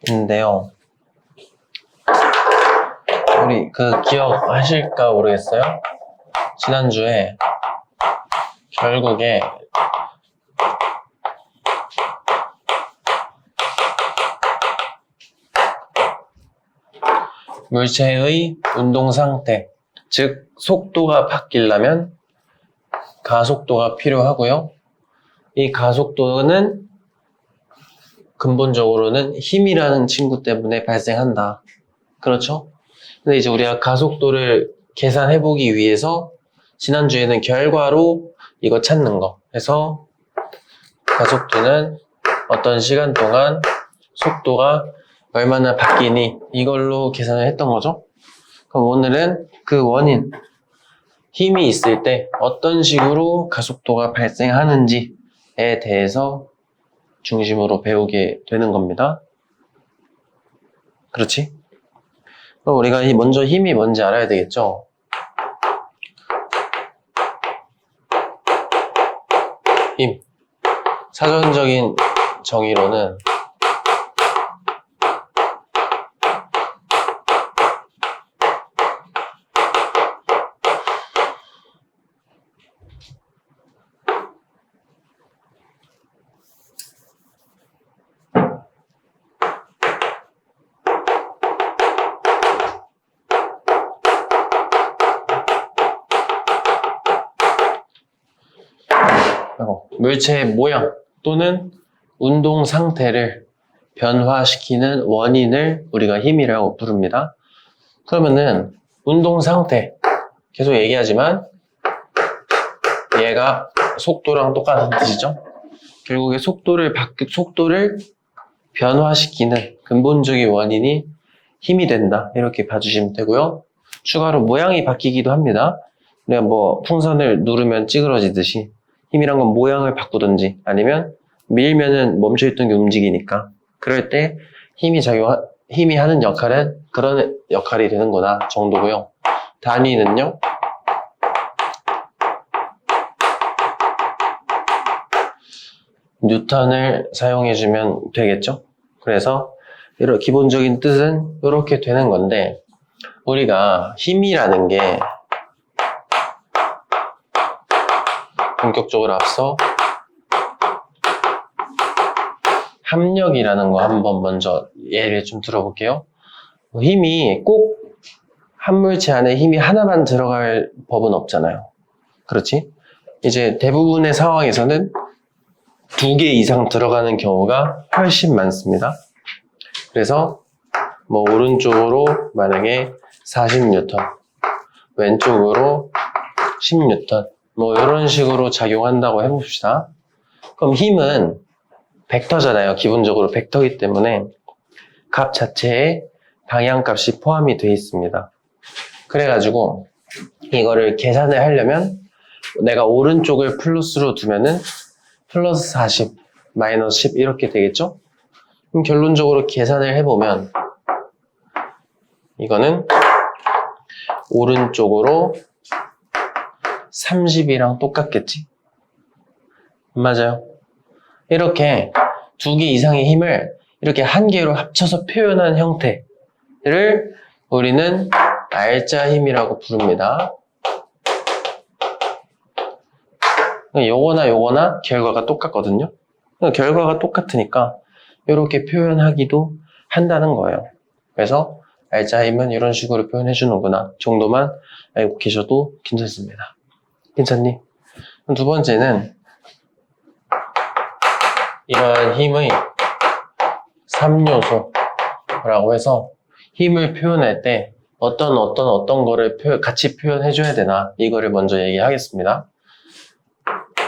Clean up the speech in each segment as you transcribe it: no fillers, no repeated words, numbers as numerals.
2주차인데요. 우리 기억하실까 모르겠어요? 지난주에 결국에 물체의 운동 상태, 즉 속도가 바뀌려면 가속도가 필요하고요. 이 가속도는 근본적으로는 힘이라는 친구 때문에 발생한다. 그렇죠? 근데 이제 우리가 가속도를 계산해보기 위해서 지난주에는 결과로 이거 찾는 거 해서 가속도는 어떤 시간 동안 속도가 얼마나 바뀌니 이걸로 계산을 했던 거죠. 그럼 오늘은 그 원인, 힘이 있을 때 어떤 식으로 가속도가 발생하는지에 대해서 중심으로 배우게 되는 겁니다. 그렇지? 그럼 우리가 먼저 힘이 뭔지 알아야 되겠죠? 힘. 사전적인 정의로는 물체의 모양 또는 운동 상태를 변화시키는 원인을 우리가 힘이라고 부릅니다. 그러면은 운동 상태 계속 얘기하지만 얘가 속도랑 똑같은 뜻이죠. 결국에 속도를 변화시키는 근본적인 원인이 힘이 된다. 이렇게 봐주시면 되고요. 추가로 모양이 바뀌기도 합니다. 우리가 풍선을 누르면 찌그러지듯이 힘이란 건 모양을 바꾸든지 아니면 밀면은 멈춰있던 게 움직이니까 그럴 때 힘이 하는 역할은 그런 역할이 되는구나 정도고요. 단위는요. 뉴턴을 사용해주면 되겠죠. 그래서 이런 기본적인 뜻은 이렇게 되는 건데 우리가 힘이라는 게 본격적으로 앞서 합력이라는 거 한번 먼저 예를 좀 들어볼게요. 힘이 꼭 한 물체 안에 힘이 하나만 들어갈 법은 없잖아요. 그렇지? 이제 대부분의 상황에서는 2개 이상 들어가는 경우가 훨씬 많습니다. 그래서 오른쪽으로 만약에 40N, 왼쪽으로 10N 이런 식으로 작용한다고 해봅시다. 그럼 힘은 벡터잖아요. 기본적으로 벡터이기 때문에 값 자체에 방향값이 포함이 되어 있습니다. 그래가지고 이거를 계산을 하려면 내가 오른쪽을 플러스로 두면은 플러스 40, 마이너스 10 이렇게 되겠죠? 그럼 결론적으로 계산을 해보면 이거는 오른쪽으로 30이랑 똑같겠지? 맞아요. 이렇게 2개 이상의 힘을 이렇게 한 개로 합쳐서 표현한 형태를 우리는 R자 힘이라고 부릅니다. 요거나 결과가 똑같거든요. 결과가 똑같으니까 이렇게 표현하기도 한다는 거예요. 그래서 R자 힘은 이런 식으로 표현해 주는구나 정도만 알고 계셔도 괜찮습니다. 괜찮니? 두 번째는 이러한 힘의 3요소라고 해서 힘을 표현할 때 어떤 거를 같이 표현해 줘야 되나 이거를 먼저 얘기하겠습니다.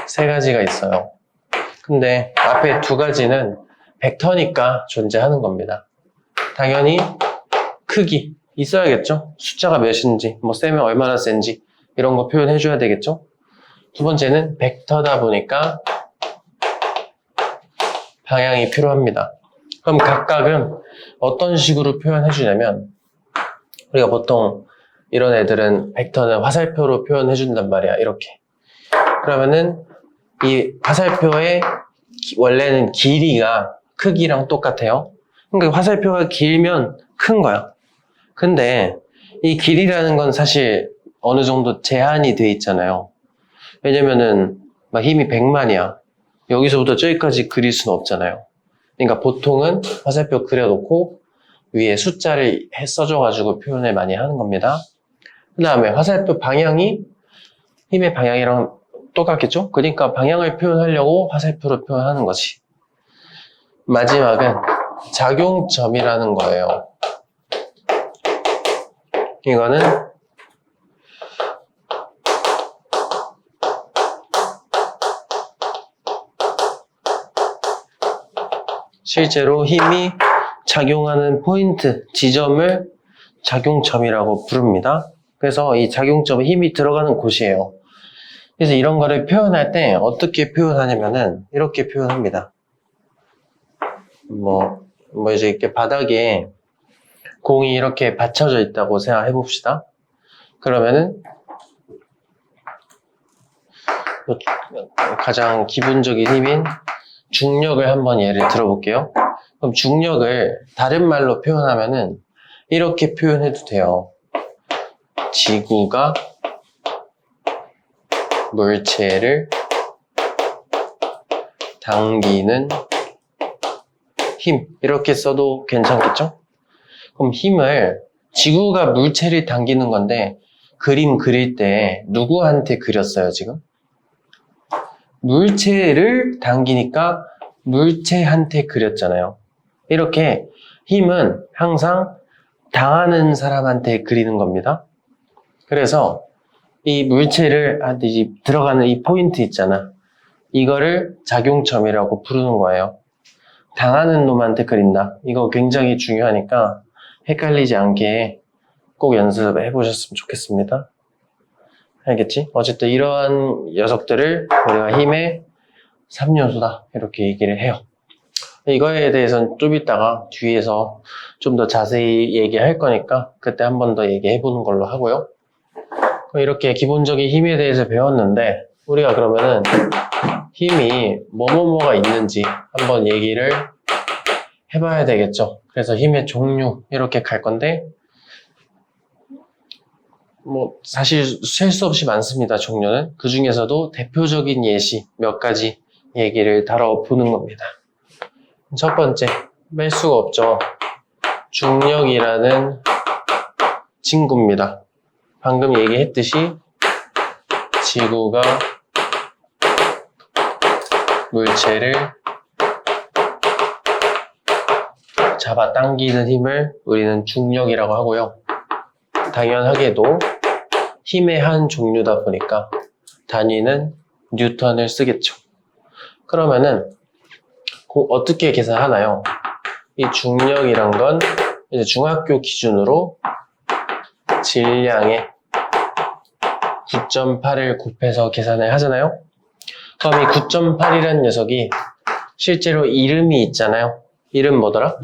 3가지가 있어요. 근데 앞에 2가지는 벡터니까 존재하는 겁니다. 당연히 크기 있어야겠죠? 숫자가 몇인지 세면 얼마나 센지 이런 거 표현해 줘야 되겠죠? 두 번째는 벡터다 보니까 방향이 필요합니다. 그럼 각각은 어떤 식으로 표현해 주냐면 우리가 보통 이런 애들은 벡터는 화살표로 표현해 준단 말이야. 이렇게. 그러면은 이 화살표의 원래는 길이가 크기랑 똑같아요. 그러니까 화살표가 길면 큰 거야. 근데 이 길이라는 건 사실 어느 정도 제한이 돼 있잖아요. 왜냐면은 막 힘이 100만이야. 여기서부터 저기까지 그릴 수는 없잖아요. 그러니까 보통은 화살표 그려놓고 위에 숫자를 써줘가지고 표현을 많이 하는 겁니다. 그 다음에 화살표 방향이 힘의 방향이랑 똑같겠죠? 그러니까 방향을 표현하려고 화살표로 표현하는 거지. 마지막은 작용점이라는 거예요. 이거는 실제로 힘이 작용하는 포인트, 지점을 작용점이라고 부릅니다. 그래서 이 작용점에 힘이 들어가는 곳이에요. 그래서 이런 거를 표현할 때 어떻게 표현하냐면은 이렇게 표현합니다. 이제 이렇게 바닥에 공이 이렇게 받쳐져 있다고 생각해 봅시다. 그러면은 가장 기본적인 힘인 중력을 한번 예를 들어볼게요. 그럼 중력을 다른 말로 표현하면은 이렇게 표현해도 돼요. 지구가 물체를 당기는 힘, 이렇게 써도 괜찮겠죠? 그럼 힘을, 지구가 물체를 당기는 건데 그림 그릴 때 누구한테 그렸어요, 지금? 물체를 당기니까 물체한테 그렸잖아요. 이렇게 힘은 항상 당하는 사람한테 그리는 겁니다. 그래서 이 물체를 들어가는 이 포인트 있잖아. 이거를 작용점이라고 부르는 거예요. 당하는 놈한테 그린다. 이거 굉장히 중요하니까 헷갈리지 않게 꼭 연습해 보셨으면 좋겠습니다. 알겠지? 어쨌든 이러한 녀석들을 우리가 힘의 3요소다 이렇게 얘기를 해요. 이거에 대해서는 좀 이따가 뒤에서 좀 더 자세히 얘기할 거니까 그때 한 번 더 얘기해 보는 걸로 하고요. 이렇게 기본적인 힘에 대해서 배웠는데 우리가 그러면은 힘이 뭐뭐뭐가 있는지 한번 얘기를 해봐야 되겠죠. 그래서 힘의 종류 이렇게 갈 건데 사실 셀 수 없이 많습니다. 종류는. 그 중에서도 대표적인 예시 몇 가지 얘기를 다뤄보는 겁니다. 첫 번째, 뺄 수가 없죠. 중력이라는 친구입니다. 방금 얘기했듯이 지구가 물체를 잡아당기는 힘을 우리는 중력이라고 하고요. 당연하게도 힘의 한 종류다 보니까 단위는 뉴턴을 쓰겠죠. 그러면은 어떻게 계산하나요? 이 중력이란 건 이제 중학교 기준으로 질량의 9.8을 곱해서 계산을 하잖아요. 그럼 이 9.8이라는 녀석이 실제로 이름이 있잖아요. 이름 뭐더라?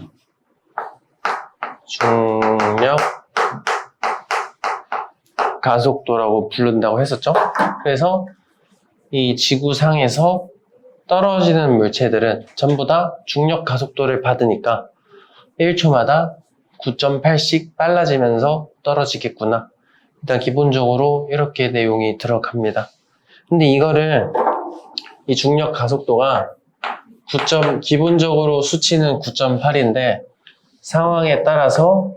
중력 가속도라고 부른다고 했었죠. 그래서 이 지구상에서 떨어지는 물체들은 전부 다 중력 가속도를 받으니까 1초마다 9.8씩 빨라지면서 떨어지겠구나. 일단 기본적으로 이렇게 내용이 들어갑니다. 근데 이거를 이 중력 가속도가 기본적으로 수치는 9.8인데 상황에 따라서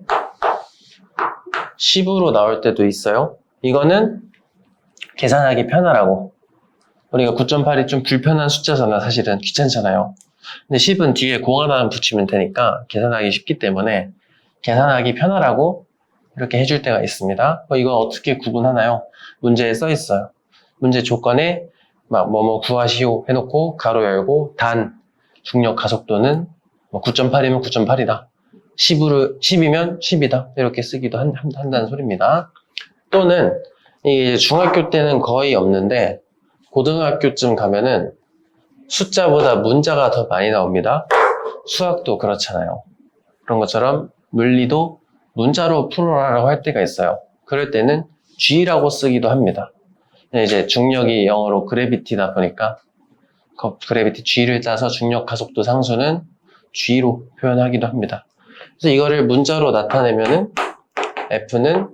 10으로 나올 때도 있어요. 이거는 계산하기 편하라고. 우리가 9.8이 좀 불편한 숫자잖아. 사실은 귀찮잖아요. 근데 10은 뒤에 공 하나만 붙이면 되니까 계산하기 쉽기 때문에 계산하기 편하라고 이렇게 해줄 때가 있습니다. 이건 어떻게 구분하나요? 문제에 써 있어요. 문제 조건에 뭐뭐 구하시오 해놓고 가로 열고 단 중력 가속도는 9.8이면 9.8이다. 10이면 10이다. 이렇게 쓰기도 한다는 소리입니다. 또는 이게 중학교 때는 거의 없는데 고등학교쯤 가면은 숫자보다 문자가 더 많이 나옵니다. 수학도 그렇잖아요. 그런 것처럼 물리도 문자로 풀어라라고 할 때가 있어요. 그럴 때는 G라고 쓰기도 합니다. 이제 중력이 영어로 그래비티다 보니까 그래비티 G를 짜서 중력 가속도 상수는 G로 표현하기도 합니다. 그래서 이거를 문자로 나타내면은 F는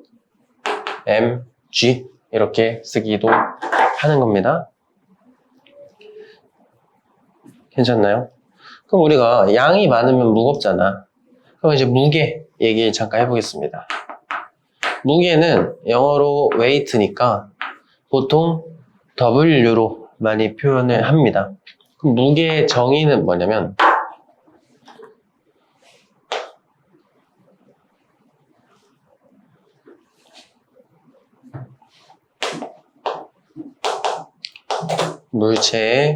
mg 이렇게 쓰기도 하는 겁니다. 괜찮나요? 그럼 우리가 양이 많으면 무겁잖아. 그럼 이제 무게 얘기 잠깐 해보겠습니다. 무게는 영어로 weight니까 보통 W로 많이 표현을 합니다. 그럼 무게의 정의는 뭐냐면 물체에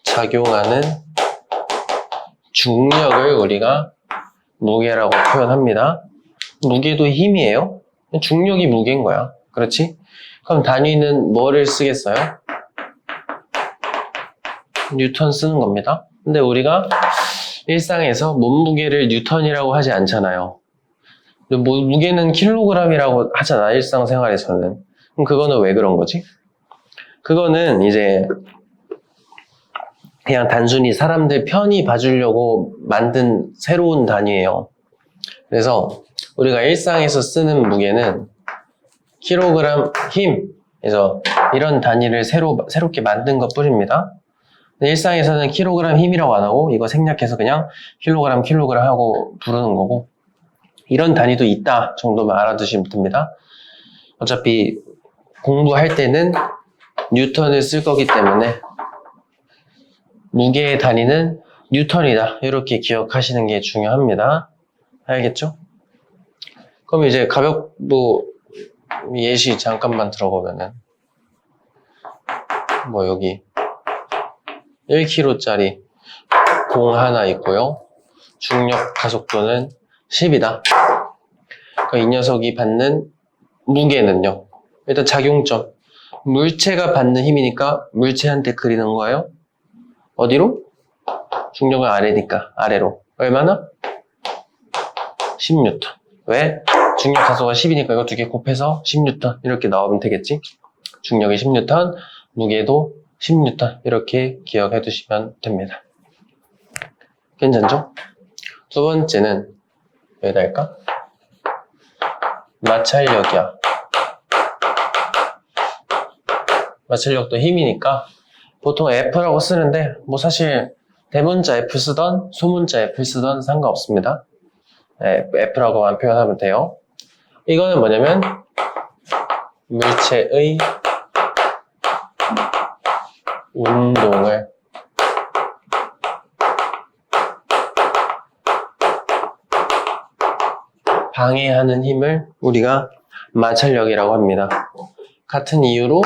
작용하는 중력을 우리가 무게라고 표현합니다. 무게도 힘이에요. 중력이 무게인 거야. 그렇지? 그럼 단위는 뭐를 쓰겠어요? 뉴턴 쓰는 겁니다. 근데 우리가 일상에서 몸무게를 뉴턴이라고 하지 않잖아요. 무게는 킬로그램이라고 하잖아, 일상생활에서는. 그럼 그거는 왜 그런 거지? 그거는 이제 그냥 단순히 사람들 편히 봐주려고 만든 새로운 단위예요. 그래서 우리가 일상에서 쓰는 무게는 킬로그램 힘, 그래서 이런 단위를 새롭게 만든 것 뿐입니다. 일상에서는 킬로그램 힘이라고 안 하고 이거 생략해서 그냥 킬로그램 하고 부르는 거고, 이런 단위도 있다 정도만 알아두시면 됩니다. 어차피 공부할 때는 뉴턴을 쓸 거기 때문에 무게의 단위는 뉴턴이다, 이렇게 기억하시는 게 중요합니다. 알겠죠? 그럼 이제 가볍고 예시 잠깐만 들어보면은 뭐 여기 1kg짜리 공 하나 있고요. 중력 가속도는 10이다. 이 녀석이 받는 무게는요. 일단 작용점. 물체가 받는 힘이니까 물체한테 그리는 거예요. 어디로? 중력은 아래니까 아래로. 얼마나? 10N. 왜? 중력 가속도가 10이니까 이거 두 개 곱해서 10N 이렇게 나오면 되겠지? 중력이 10N, 무게도 10N 이렇게 기억해 두시면 됩니다. 괜찮죠? 두 번째는 여기다 할까? 마찰력이야. 마찰력도 힘이니까 보통 F라고 쓰는데 뭐 사실 대문자 F 쓰던 소문자 F 쓰던 상관없습니다. F라고만 표현하면 돼요. 이거는 뭐냐면 물체의 운동을 방해하는 힘을 우리가 마찰력이라고 합니다. 같은 이유로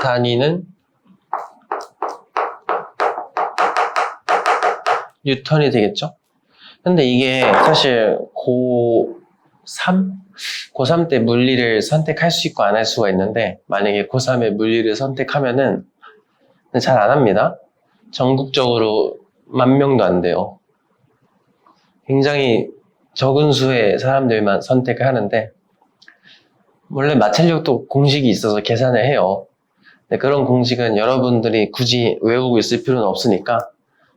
단위는 뉴턴이 되겠죠? 근데 이게 사실 고3 때 물리를 선택할 수 있고 안 할 수가 있는데, 만약에 고3에 물리를 선택하면은 잘 안 합니다. 전국적으로 10,000명도 안 돼요. 굉장히 적은 수의 사람들만 선택을 하는데, 원래 마찰력도 공식이 있어서 계산을 해요. 근데 그런 공식은 여러분들이 굳이 외우고 있을 필요는 없으니까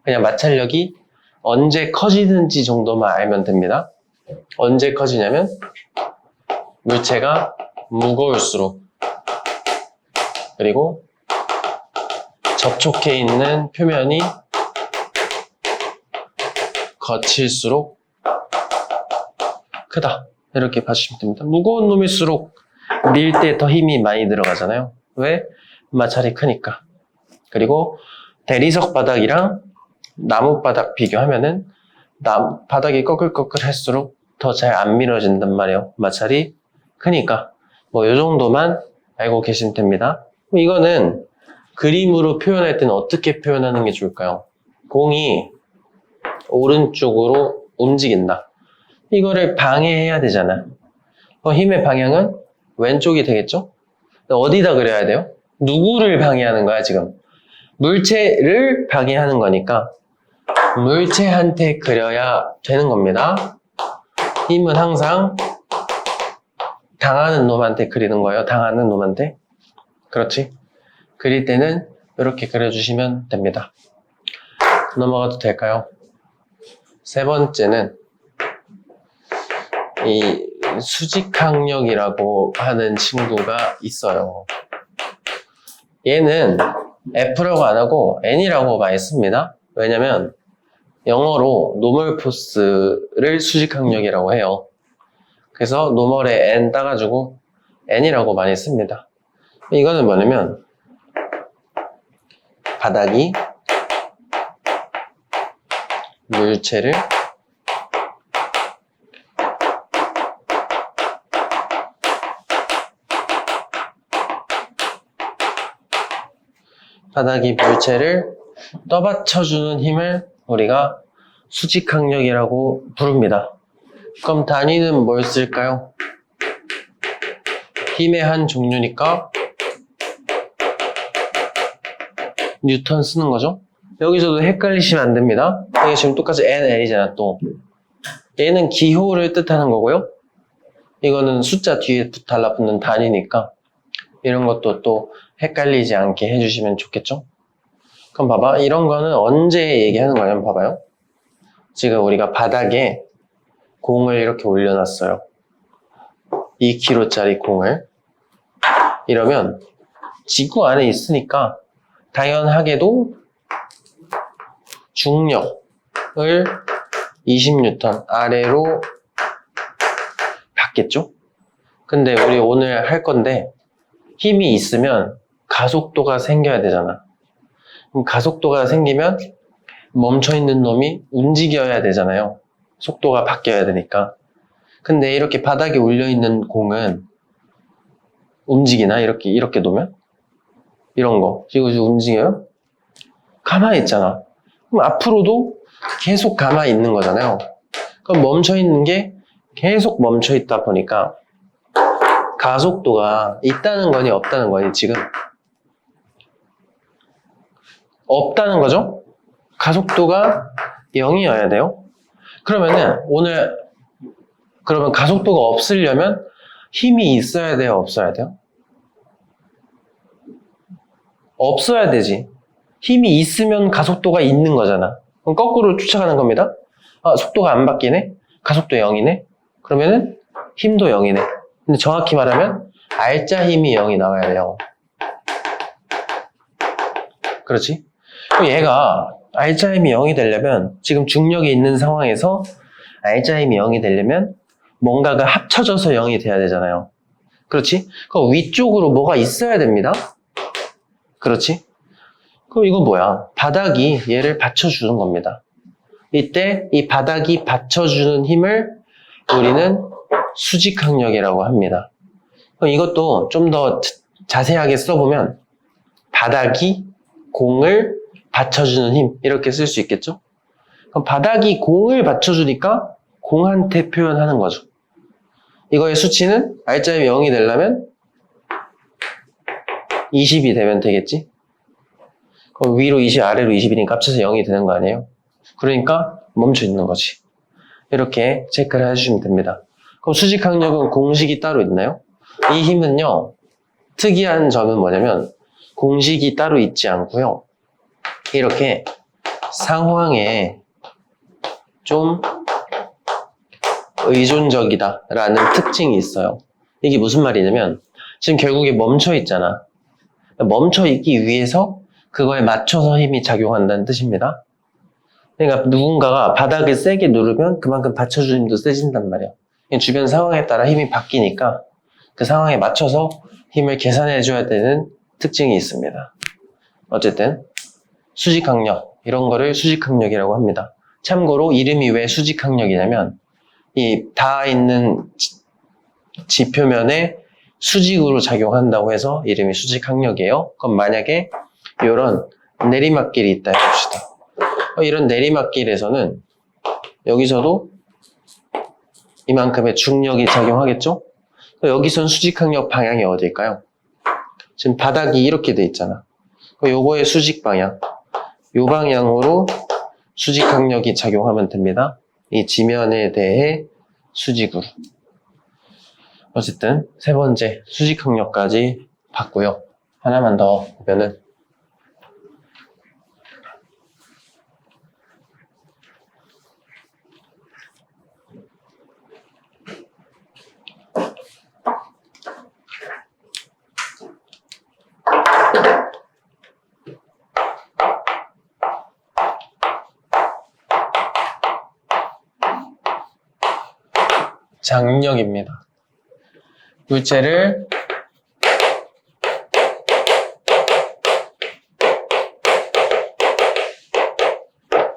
그냥 마찰력이 언제 커지는지 정도만 알면 됩니다. 언제 커지냐면 물체가 무거울수록, 그리고 접촉해 있는 표면이 거칠수록 크다, 이렇게 봐주시면 됩니다. 무거운 놈일수록 밀 때 더 힘이 많이 들어가잖아요. 왜? 마찰이 크니까. 그리고 대리석 바닥이랑 나무 바닥 비교하면은 바닥이 꺼끌꺼끌 할수록 더 잘 안 밀어진단 말이에요. 마찰이 크니까. 뭐 요 정도만 알고 계시면 됩니다. 이거는 그림으로 표현할 때는 어떻게 표현하는 게 좋을까요? 공이 오른쪽으로 움직인다. 이거를 방해해야 되잖아. 힘의 방향은 왼쪽이 되겠죠? 어디다 그려야 돼요? 누구를 방해하는 거야, 지금? 물체를 방해하는 거니까 물체한테 그려야 되는 겁니다. 힘은 항상 당하는 놈한테 그리는 거예요. 당하는 놈한테. 그렇지? 그릴 때는 이렇게 그려주시면 됩니다. 넘어가도 될까요? 세 번째는 이 수직항력이라고 하는 친구가 있어요. 얘는 F라고 안 하고 N이라고 많이 씁니다. 왜냐면 영어로 노멀 포스를 수직항력이라고 해요. 그래서 노멀에 N 따가지고 N이라고 많이 씁니다. 이거는 뭐냐면 바닥이 물체를 떠받쳐주는 힘을 우리가 수직항력이라고 부릅니다. 그럼 단위는 뭘 쓸까요? 힘의 한 종류니까 뉴턴 쓰는 거죠. 여기서도 헷갈리시면 안 됩니다. 이게 지금 똑같이 NL이잖아 또. 얘는 기호를 뜻하는 거고요. 이거는 숫자 뒤에 달라붙는 단위니까 이런 것도 또 헷갈리지 않게 해주시면 좋겠죠. 그럼 봐봐. 이런 거는 언제 얘기하는 거냐면 봐봐요. 지금 우리가 바닥에 공을 이렇게 올려놨어요. 2kg짜리 공을. 이러면 지구 안에 있으니까 당연하게도 중력을 20N 아래로 받겠죠? 근데 우리 오늘 할 건데 힘이 있으면 가속도가 생겨야 되잖아. 그럼 가속도가 생기면 멈춰있는 놈이 움직여야 되잖아요. 속도가 바뀌어야 되니까. 근데 이렇게 바닥에 올려있는 공은 움직이나? 이렇게 놓으면? 이런 거. 이거 움직여요? 가만히 있잖아. 그럼 앞으로도 계속 가만히 있는 거잖아요. 그럼 멈춰있는 게 계속 멈춰있다 보니까 가속도가 있다는 거니 없다는 거니 지금? 없다는 거죠? 가속도가 0이어야 돼요. 그러면은 그러면 가속도가 없으려면 힘이 있어야 돼요? 없어야 돼요? 없어야 되지. 힘이 있으면 가속도가 있는 거잖아. 그럼 거꾸로 쫓아가는 겁니다. 속도가 안 바뀌네? 가속도 0이네? 그러면은 힘도 0이네. 근데 정확히 말하면 알짜 힘이 0이 나와야 돼요. 그렇지? 그럼 얘가 알짜 힘이 0이 되려면 지금 중력이 있는 상황에서 알짜 힘이 0이 되려면 뭔가가 합쳐져서 0이 돼야 되잖아요. 그렇지? 그럼 위쪽으로 뭐가 있어야 됩니다. 그렇지? 그럼 이건 뭐야? 바닥이 얘를 받쳐주는 겁니다. 이때 이 바닥이 받쳐주는 힘을 우리는 수직항력이라고 합니다. 그럼 이것도 좀 더 자세하게 써보면 바닥이 공을 받쳐주는 힘 이렇게 쓸 수 있겠죠? 그럼 바닥이 공을 받쳐주니까 공한테 표현하는 거죠. 이거의 수치는 알짜임이 0이 되려면 20이 되면 되겠지? 그럼 위로 20, 아래로 20이니까 합쳐서 0이 되는 거 아니에요? 그러니까 멈춰 있는 거지. 이렇게 체크를 해주시면 됩니다. 그럼 수직항력은 공식이 따로 있나요? 이 힘은요, 특이한 점은 뭐냐면 공식이 따로 있지 않고요. 이렇게 상황에 좀 의존적이다 라는 특징이 있어요. 이게 무슨 말이냐면 지금 결국에 멈춰 있잖아. 멈춰 있기 위해서 그거에 맞춰서 힘이 작용한다는 뜻입니다. 그러니까 누군가가 바닥을 세게 누르면 그만큼 받쳐주는 힘도 세진단 말이야. 주변 상황에 따라 힘이 바뀌니까 그 상황에 맞춰서 힘을 계산해줘야 되는 특징이 있습니다. 어쨌든 수직항력, 이런 거를 수직항력이라고 합니다. 참고로 이름이 왜 수직항력이냐면 이 닿아 있는 지표면에 수직으로 작용한다고 해서 이름이 수직항력이에요. 그럼 만약에 이런 내리막길이 있다 해봅시다. 이런 내리막길에서는 여기서도 이만큼의 중력이 작용하겠죠? 여기선 수직항력 방향이 어디일까요? 지금 바닥이 이렇게 돼 있잖아. 요거의 수직 방향, 요 방향으로 수직항력이 작용하면 됩니다. 이 지면에 대해 수직으로. 어쨌든 세 번째 수직항력까지 봤고요. 하나만 더 보면은 장력입니다. 물체를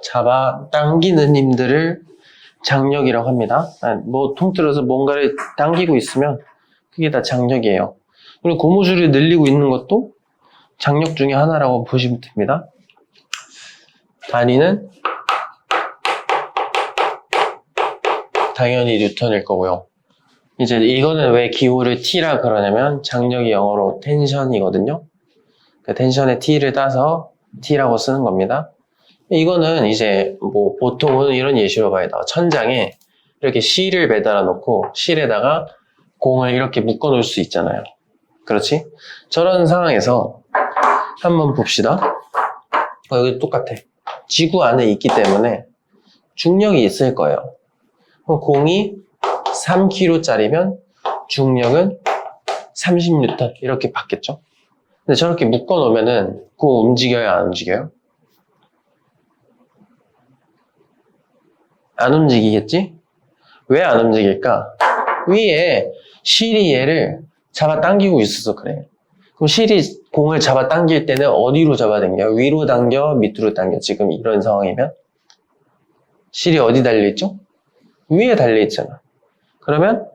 잡아 당기는 힘들을 장력이라고 합니다. 뭐 통틀어서 뭔가를 당기고 있으면 그게 다 장력이에요. 그리고 고무줄이 늘리고 있는 것도 장력 중에 하나라고 보시면 됩니다. 단위는 당연히 뉴턴일 거고요. 이제 이거는 왜 기호를 T라 그러냐면 장력이 영어로 텐션이거든요. 그 텐션의 T를 따서 T라고 쓰는 겁니다. 이거는 이제 뭐 보통은 이런 예시로 봐야 돼. 천장에 이렇게 실을 매달아 놓고 실에다가 공을 이렇게 묶어 놓을 수 있잖아요. 그렇지? 저런 상황에서 한번 봅시다. 여기 똑같아. 지구 안에 있기 때문에 중력이 있을 거예요. 그럼 공이 3kg짜리면 중력은 30N 이렇게 받겠죠? 근데 저렇게 묶어 놓으면은 공 움직여요, 안 움직여요? 안 움직이겠지? 왜 안 움직일까? 위에 실이 얘를 잡아 당기고 있어서 그래. 그럼 실이 공을 잡아 당길 때는 어디로 잡아 당겨요? 위로 당겨, 밑으로 당겨. 지금 이런 상황이면 실이 어디 달려있죠? 위에 달려있잖아. 그러면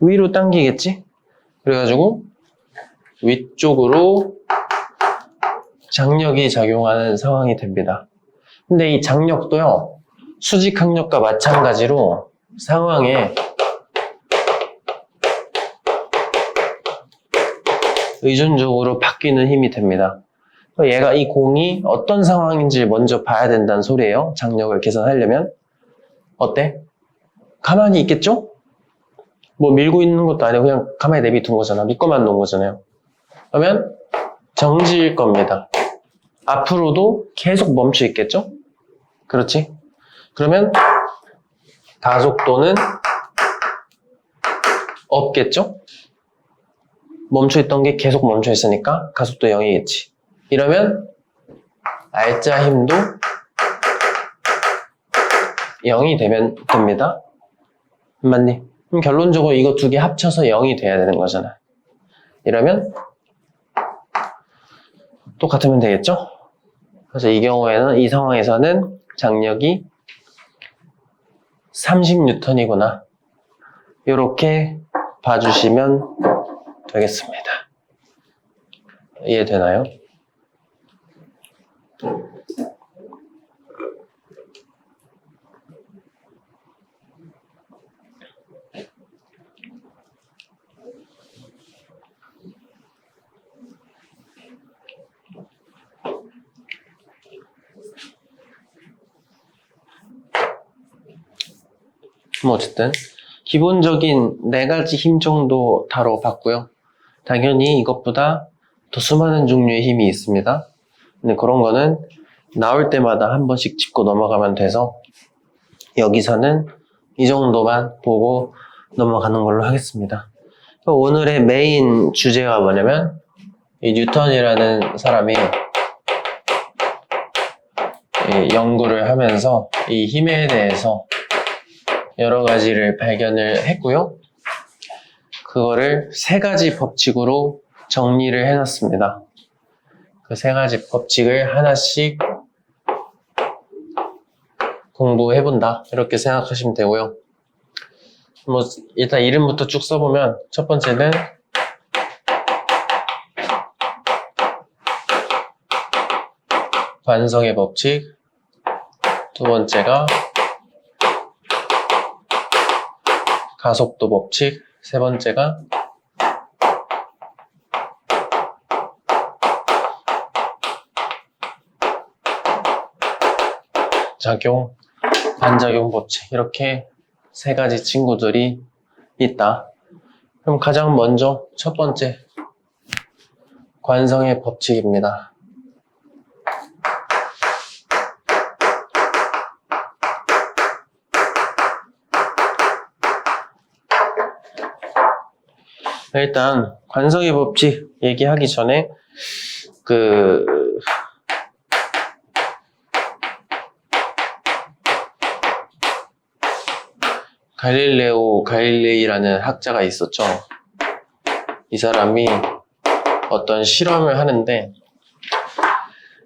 위로 당기겠지? 그래가지고 위쪽으로 장력이 작용하는 상황이 됩니다. 근데 이 장력도요, 수직항력과 마찬가지로 상황에 의존적으로 바뀌는 힘이 됩니다. 얘가 이 공이 어떤 상황인지 먼저 봐야 된다는 소리예요. 장력을 계산하려면. 어때? 가만히 있겠죠? 뭐 밀고 있는 것도 아니고 그냥 가만히 내비둔 거잖아. 묶어만 놓은 거잖아요. 그러면 정지일 겁니다. 앞으로도 계속 멈춰 있겠죠? 그렇지? 그러면 가속도는 없겠죠? 멈춰있던 게 계속 멈춰있으니까 가속도 0이겠지. 이러면 알짜 힘도 0이 되면 됩니다. 맞니? 그럼 결론적으로 이거 두 개 합쳐서 0이 돼야 되는 거잖아. 이러면 똑같으면 되겠죠? 그래서 이 경우에는, 이 상황에서는 장력이 30N이구나. 이렇게 봐주시면 되겠습니다. 이해되나요? 어쨌든 기본적인 4가지 힘 정도 다뤄봤고요. 당연히 이것보다 더 수많은 종류의 힘이 있습니다. 근데 그런 거는 나올 때마다 한 번씩 짚고 넘어가면 돼서 여기서는 이 정도만 보고 넘어가는 걸로 하겠습니다. 오늘의 메인 주제가 뭐냐면 이 뉴턴이라는 사람이 연구를 하면서 이 힘에 대해서 여러 가지를 발견을 했고요. 그거를 3가지 법칙으로 정리를 해놨습니다. 그 3가지 법칙을 하나씩 공부해본다. 이렇게 생각하시면 되고요. 뭐 일단 이름부터 쭉 써보면 첫 번째는 관성의 법칙, 두 번째가 가속도 법칙, 세 번째가 작용, 반작용 법칙, 이렇게 3가지 친구들이 있다. 그럼 가장 먼저 첫 번째 관성의 법칙입니다. 일단 관성의 법칙 얘기하기 전에 갈릴레오 갈릴레이라는 학자가 있었죠. 이 사람이 어떤 실험을 하는데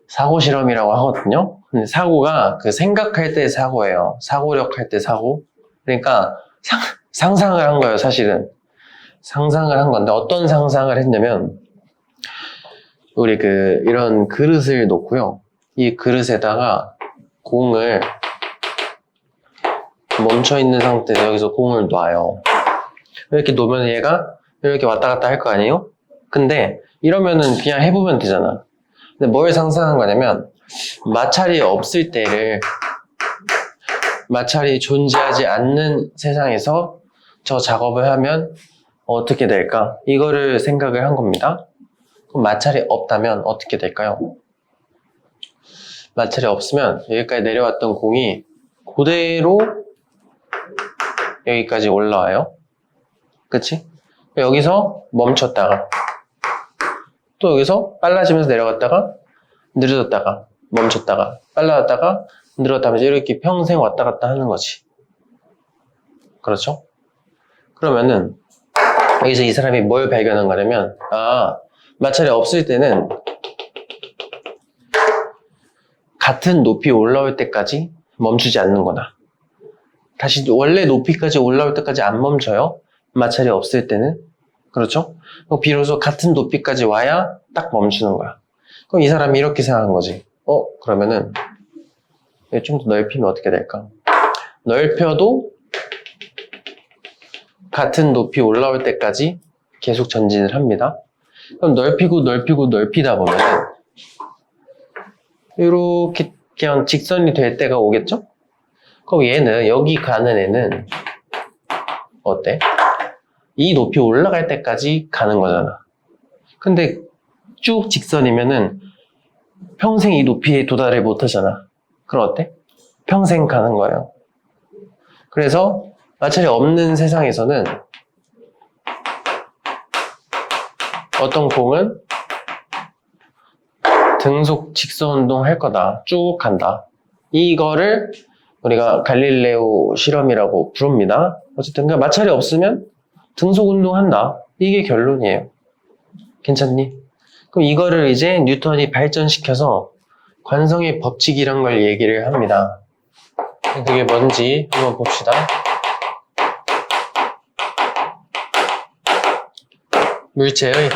사고 실험이라고 하거든요. 근데 사고가 생각할 때 사고예요. 사고력 할 때 사고. 그러니까 상상을 한 거예요, 사실은. 상상을 한 건데 어떤 상상을 했냐면 우리 이런 그릇을 놓고요. 이 그릇에다가 공을 멈춰있는 상태에서 여기서 공을 놔요. 이렇게 놓으면 얘가 이렇게 왔다 갔다 할 거 아니에요? 근데 이러면은 그냥 해보면 되잖아. 근데 뭘 상상한 거냐면 마찰이 없을 때를 마찰이 존재하지 않는 세상에서 저 작업을 하면 어떻게 될까? 이거를 생각을 한 겁니다. 그럼 마찰이 없다면 어떻게 될까요? 마찰이 없으면 여기까지 내려왔던 공이 그대로 여기까지 올라와요. 그치? 여기서 멈췄다가 또 여기서 빨라지면서 내려갔다가 느려졌다가 멈췄다가 빨라졌다가 늘었다면서 이렇게 평생 왔다 갔다 하는 거지. 그렇죠? 그러면은 여기서 이 사람이 뭘 발견한 거냐면 마찰이 없을 때는 같은 높이 올라올 때까지 멈추지 않는 거다. 다시 원래 높이까지 올라올 때까지 안 멈춰요. 마찰이 없을 때는. 그렇죠? 비로소 같은 높이까지 와야 딱 멈추는 거야. 그럼 이 사람이 이렇게 생각한 거지. 그러면은 좀 더 넓히면 어떻게 될까? 넓혀도 같은 높이 올라올 때까지 계속 전진을 합니다. 그럼 넓히고 넓히다 보면은 이렇게 그냥 직선이 될 때가 오겠죠? 그럼 얘는 여기 가는 애는 어때? 이 높이 올라갈 때까지 가는 거잖아. 근데 쭉 직선이면은 평생 이 높이에 도달을 못 하잖아. 그럼 어때? 평생 가는 거예요. 그래서 마찰이 없는 세상에서는 어떤 공은 등속 직선 운동 할 거다. 쭉 간다. 이거를 우리가 갈릴레오 실험이라고 부릅니다. 어쨌든 마찰이 없으면 등속 운동한다. 이게 결론이에요. 괜찮니? 그럼 이거를 이제 뉴턴이 발전시켜서 관성의 법칙이란 걸 얘기를 합니다. 그게 뭔지 한번 봅시다. 물체의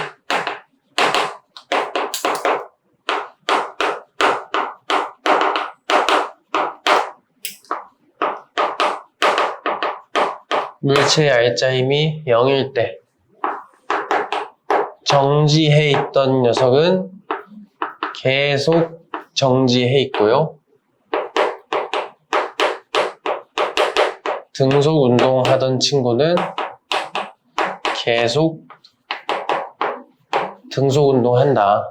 알짜힘이 0일 때 정지해 있던 녀석은 계속 정지해 있고요. 등속 운동하던 친구는 계속 등속 운동한다.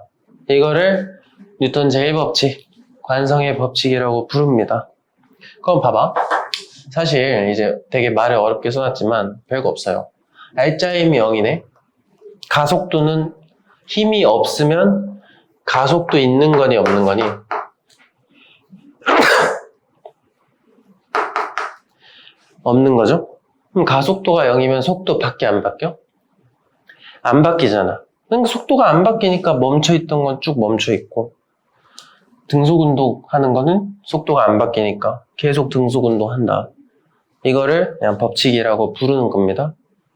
이거를 뉴턴 제1법칙, 관성의 법칙이라고 부릅니다. 그럼 봐봐. 사실 이제 되게 말을 어렵게 써놨지만 별거 없어요. 알짜힘이 0이네. 가속도는 힘이 없으면 가속도 있는 거니 없는 거니? 없는 거죠? 그럼 가속도가 0이면 속도 바뀌어 안 바뀌어? 안 바뀌잖아. 그러니까 속도가 안 바뀌니까 멈춰있던 건 쭉 멈춰있고 등속 운동하는 거는 속도가 안 바뀌니까 계속 등속 운동한다. 이거를 그냥 법칙이라고 부르는 겁니다.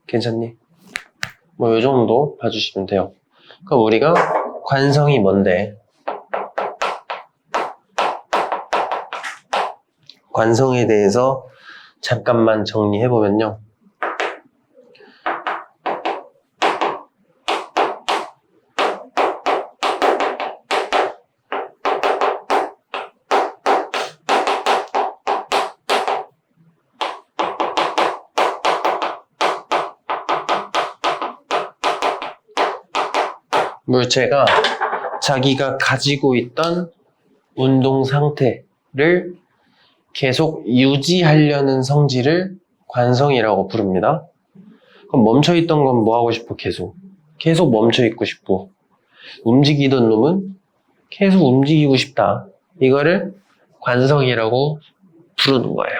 괜찮니? 이 정도 봐주시면 돼요. 그럼 우리가 관성이 뭔데? 관성에 대해서 잠깐만 정리해보면요. 물체가 자기가 가지고 있던 운동 상태를 계속 유지하려는 성질을 관성이라고 부릅니다. 그럼 멈춰있던 건 뭐 하고 싶어? 계속 멈춰있고 싶고, 움직이던 놈은 계속 움직이고 싶다. 이거를 관성이라고 부르는 거예요.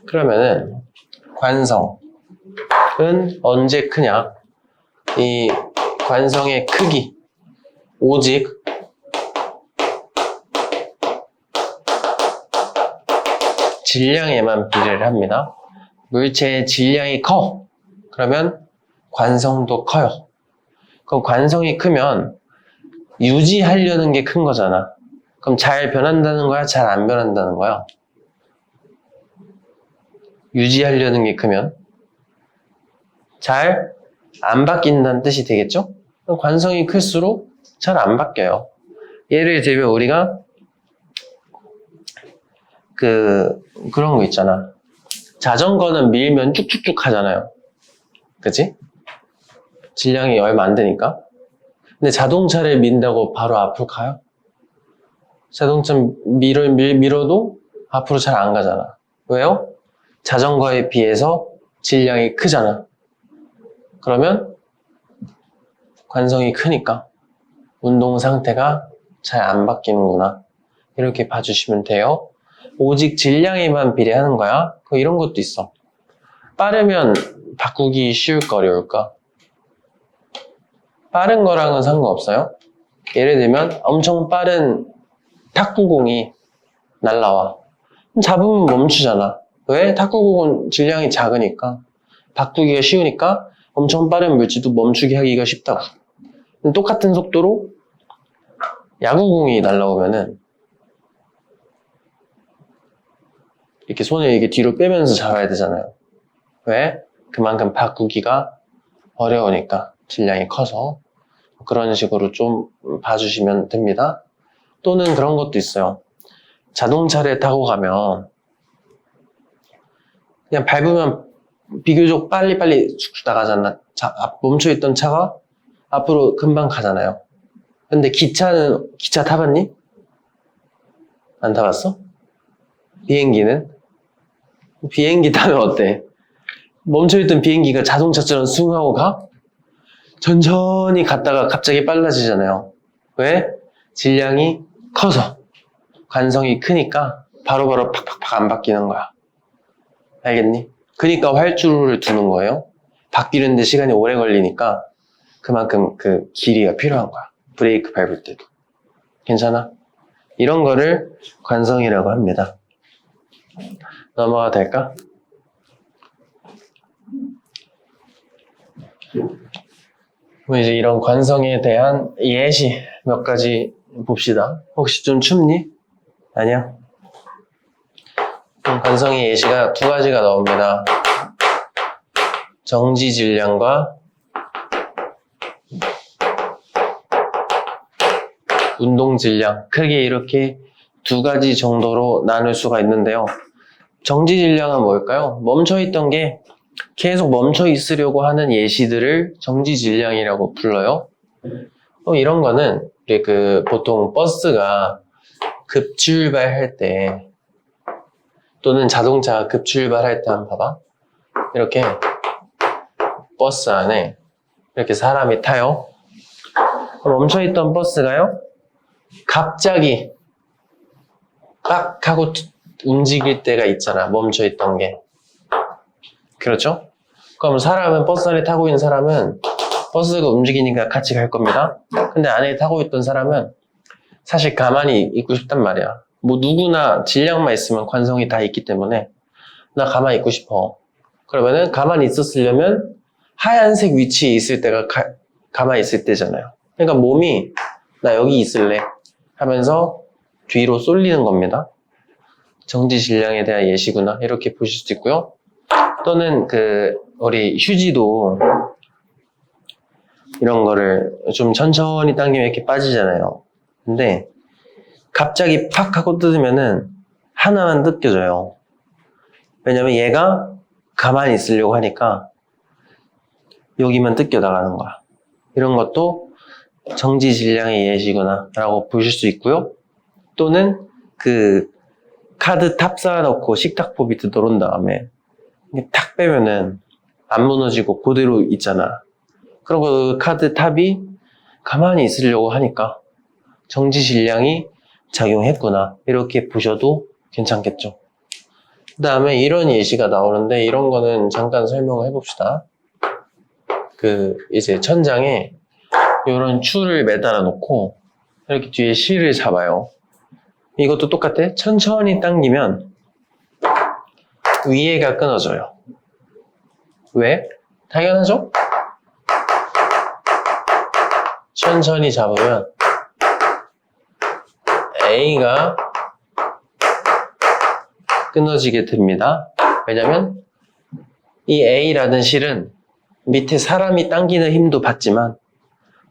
그러면은 관성은 언제 크냐? 이 관성의 크기, 오직 질량에만 비례를 합니다. 물체의 질량이 커. 그러면 관성도 커요. 그럼 관성이 크면 유지하려는 게 큰 거잖아. 그럼 잘 변한다는 거야? 잘 안 변한다는 거야? 유지하려는 게 크면 잘 안 바뀐다는 뜻이 되겠죠? 그럼 관성이 클수록 잘 안 바뀌어요. 예를 들면 우리가 그런 거 있잖아. 자전거는 밀면 쭉쭉쭉 하잖아요. 그치? 질량이 얼마 안 되니까. 근데 자동차를 민다고 바로 앞으로 가요? 자동차 밀어도 앞으로 잘 안 가잖아. 왜요? 자전거에 비해서 질량이 크잖아. 그러면 관성이 크니까 운동 상태가 잘 안 바뀌는구나. 이렇게 봐주시면 돼요. 오직 질량에만 비례하는 거야. 이런 것도 있어. 빠르면 바꾸기 쉬울까 어려울까? 빠른 거랑은 상관없어요. 예를 들면 엄청 빠른 탁구공이 날라와. 잡으면 멈추잖아. 왜? 탁구공은 질량이 작으니까. 바꾸기가 쉬우니까 엄청 빠른 물질도 멈추게 하기가 쉽다고. 똑같은 속도로 야구공이 날라오면은 이렇게 손을 이렇게 뒤로 빼면서 잡아야 되잖아요. 왜? 그만큼 바꾸기가 어려우니까. 질량이 커서. 그런 식으로 좀 봐주시면 됩니다. 또는 그런 것도 있어요. 자동차를 타고 가면 그냥 밟으면 비교적 빨리빨리 쑥쑥 나가잖아. 멈춰있던 차가 앞으로 금방 가잖아요. 근데 기차 타봤니? 안 타봤어? 비행기는? 비행기 타면 어때? 멈춰있던 비행기가 자동차처럼 숭 하고 가? 천천히 갔다가 갑자기 빨라지잖아요. 왜? 질량이 커서. 관성이 크니까 바로바로 팍팍팍 안 바뀌는 거야. 알겠니? 그러니까 활주로를 두는 거예요. 바뀌는데 시간이 오래 걸리니까 그만큼 그 길이가 필요한 거야. 브레이크 밟을 때도. 괜찮아? 이런 거를 관성이라고 합니다. 넘어가 될까? 이제 이런 관성에 대한 예시 몇 가지 봅시다. 혹시 좀 춥니? 아니야? 관성의 예시가 두 가지가 나옵니다. 정지 질량과 운동 질량. 크게 이렇게 두 가지 정도로 나눌 수가 있는데요. 정지 질량은 뭘까요? 멈춰있던 게 계속 멈춰 있으려고 하는 예시들을 정지 질량이라고 불러요. 이런 거는 보통 버스가 급출발할 때 또는 자동차 급출발할 때 한번 봐봐. 이렇게 버스 안에 이렇게 사람이 타요. 멈춰있던 버스가요. 갑자기 빡 하고 움직일 때가 있잖아. 멈춰있던 게. 그렇죠? 그럼 버스 안에 타고 있는 사람은 버스가 움직이니까 같이 갈 겁니다. 근데 안에 타고 있던 사람은 사실 가만히 있고 싶단 말이야. 뭐 누구나 질량만 있으면 관성이 다 있기 때문에 나 가만히 있고 싶어. 그러면은 가만히 있었으려면 하얀색 위치에 있을 때가 가만히 있을 때잖아요. 그러니까 몸이 나 여기 있을래 하면서 뒤로 쏠리는 겁니다. 정지 질량에 대한 예시구나 이렇게 보실 수도 있고요. 또는 우리 휴지도 이런 거를 좀 천천히 당기면 이렇게 빠지잖아요. 근데 갑자기 팍 하고 뜯으면은 하나만 뜯겨져요. 왜냐면 얘가 가만히 있으려고 하니까 여기만 뜯겨 나가는 거야. 이런 것도 정지 질량의 예시구나 라고 보실 수 있고요. 또는 그 카드 탑 쌓아놓고 식탁법이 들어온 다음에 탁 빼면은 안 무너지고 그대로 있잖아. 그리고 그 카드 탑이 가만히 있으려고 하니까 정지 질량이 작용했구나 이렇게 보셔도 괜찮겠죠. 그 다음에 이런 예시가 나오는데 이런 거는 잠깐 설명을 해봅시다. 이제 천장에 이런 줄을 매달아 놓고 이렇게 뒤에 실을 잡아요. 이것도 똑같아. 천천히 당기면 위에가 끊어져요. 왜? 당연하죠? 천천히 잡으면 A가 끊어지게 됩니다. 왜냐면 이 A라는 실은 밑에 사람이 당기는 힘도 받지만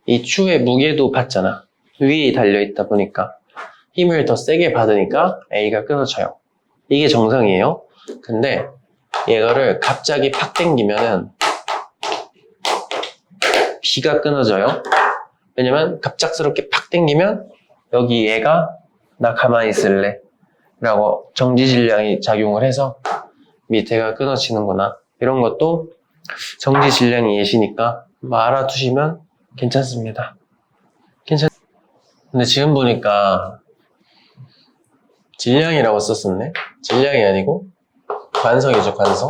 이 추의 무게도 받잖아. 위에 달려있다 보니까 힘을 더 세게 받으니까 A가 끊어져요. 이게 정상이에요. 근데 이거를 갑자기 팍 당기면은 B가 끊어져요. 왜냐면 갑작스럽게 팍 당기면 여기 얘가 나 가만히 있을래 라고 정지 질량이 작용을 해서 밑에가 끊어지는구나. 이런 것도 정지 질량이 예시니까 알아두시면 괜찮습니다. 근데 지금 보니까 질량이라고 썼었네. 질량이 아니고 관성이죠, 관성.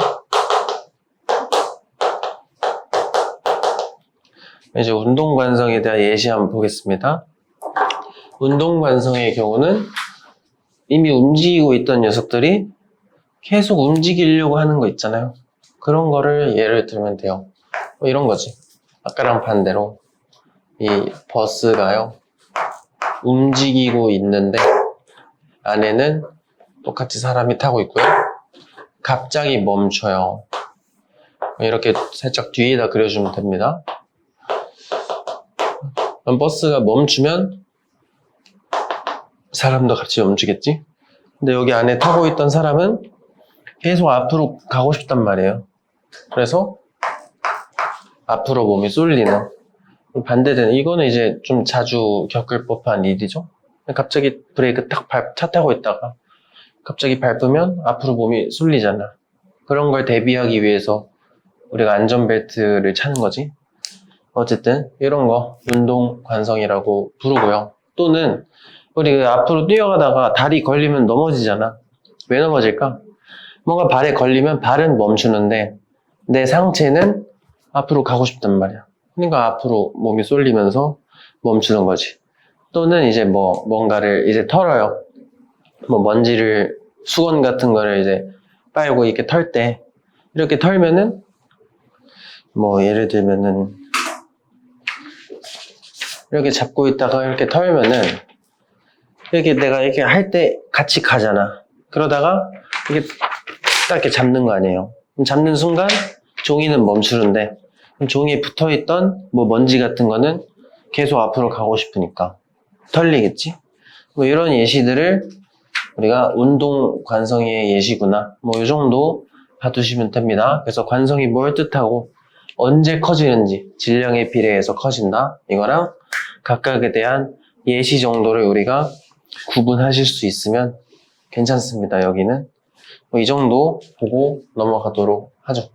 이제 운동 관성에 대한 예시 한번 보겠습니다. 운동 관성의 경우는 이미 움직이고 있던 녀석들이 계속 움직이려고 하는 거 있잖아요. 그런 거를 예를 들면 돼요. 이런 거지. 아까랑 반대로 이 버스가요 움직이고 있는데 안에는 똑같이 사람이 타고 있고요. 갑자기 멈춰요. 이렇게 살짝 뒤에다 그려주면 됩니다. 버스가 멈추면 사람도 같이 멈추겠지? 근데 여기 안에 타고 있던 사람은 계속 앞으로 가고 싶단 말이에요. 그래서 앞으로 몸이 쏠리는 반대되는, 이거는 이제 좀 자주 겪을 법한 일이죠. 갑자기 브레이크 차 타고 있다가 갑자기 밟으면 앞으로 몸이 쏠리잖아. 그런 걸 대비하기 위해서 우리가 안전벨트를 차는 거지. 어쨌든 이런 거 운동 관성이라고 부르고요. 또는 우리 앞으로 뛰어가다가 다리 걸리면 넘어지잖아. 왜 넘어질까? 뭔가 발에 걸리면 발은 멈추는데 내 상체는 앞으로 가고 싶단 말이야. 그러니까 앞으로 몸이 쏠리면서 멈추는 거지. 또는 이제 뭔가를 이제 털어요. 먼지를, 수건 같은 거를 이제 빨고 이렇게 털 때, 이렇게 털면은, 예를 들면은, 이렇게 잡고 있다가 이렇게 털면은, 이렇게 내가 이렇게 할 때 같이 가잖아. 그러다가, 이렇게 딱 이렇게 잡는 거 아니에요. 잡는 순간, 종이는 멈추는데, 종이에 붙어 있던 먼지 같은 거는 계속 앞으로 가고 싶으니까 털리겠지? 이런 예시들을 우리가 운동 관성의 예시구나. 이 정도 봐두시면 됩니다. 그래서 관성이 뭘 뜻하고 언제 커지는지 질량에 비례해서 커진다. 이거랑 각각에 대한 예시 정도를 우리가 구분하실 수 있으면 괜찮습니다. 여기는 이 정도 보고 넘어가도록 하죠.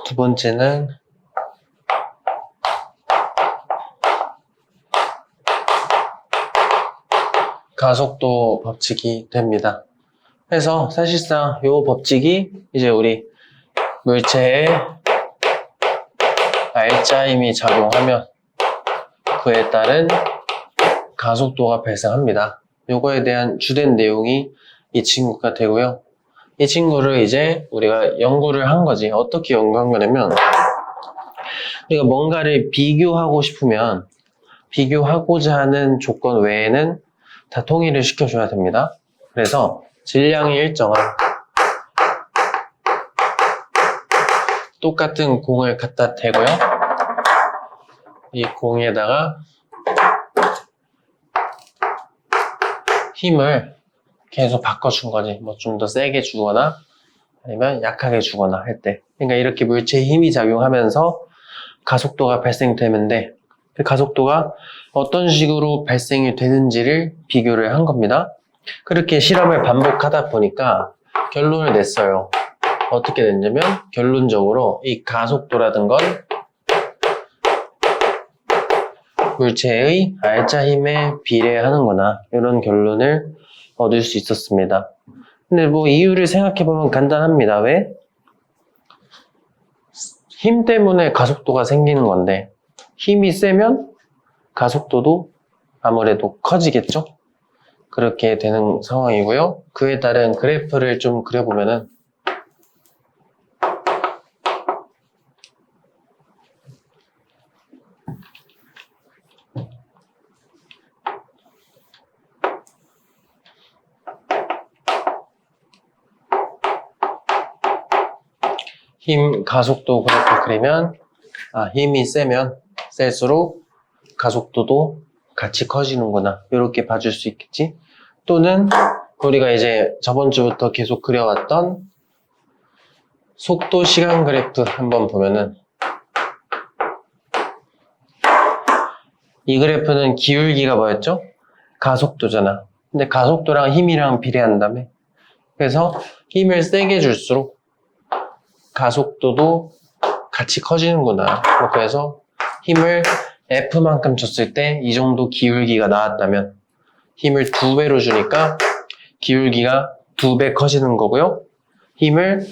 두 번째는 가속도 법칙이 됩니다. 그래서 사실상 요 법칙이 이제 우리 물체에 알짜 힘이 작용하면 그에 따른 가속도가 발생합니다. 요거에 대한 주된 내용이 이 친구가 되고요. 이 친구를 이제 우리가 연구를 한 거지. 어떻게 연구한 거냐면 우리가 뭔가를 비교하고 싶으면 비교하고자 하는 조건 외에는 다 통일을 시켜줘야 됩니다. 그래서 질량이 일정한 똑같은 공을 갖다 대고요. 이 공에다가 힘을 계속 바꿔준 거지. 뭐 좀 더 세게 주거나 아니면 약하게 주거나 할 때. 그러니까 이렇게 물체에 힘이 작용하면서 가속도가 발생되는데 그 가속도가 어떤 식으로 발생이 되는지를 비교를 한 겁니다. 그렇게 실험을 반복하다 보니까 결론을 냈어요. 어떻게 됐냐면 결론적으로 이 가속도라든 건 물체의 알짜 힘에 비례하는구나 이런 결론을 얻을 수 있었습니다. 근데 뭐 이유를 생각해보면 간단합니다. 왜? 힘 때문에 가속도가 생기는 건데 힘이 세면 가속도도 아무래도 커지겠죠? 그렇게 되는 상황이고요. 그에 따른 그래프를 좀 그려보면은 힘 가속도 그래프 그리면 힘이 세면 셀수록 가속도도 같이 커지는구나 이렇게 봐줄 수 있겠지. 또는 우리가 이제 저번 주부터 계속 그려왔던 속도 시간 그래프 한번 보면은 이 그래프는 기울기가 뭐였죠? 가속도잖아. 근데 가속도랑 힘이랑 비례한다며. 그래서 힘을 세게 줄수록 가속도도 같이 커지는구나. 그래서 힘을 F만큼 줬을 때 이 정도 기울기가 나왔다면 힘을 2배로 주니까 기울기가 2배 커지는 거고요. 힘을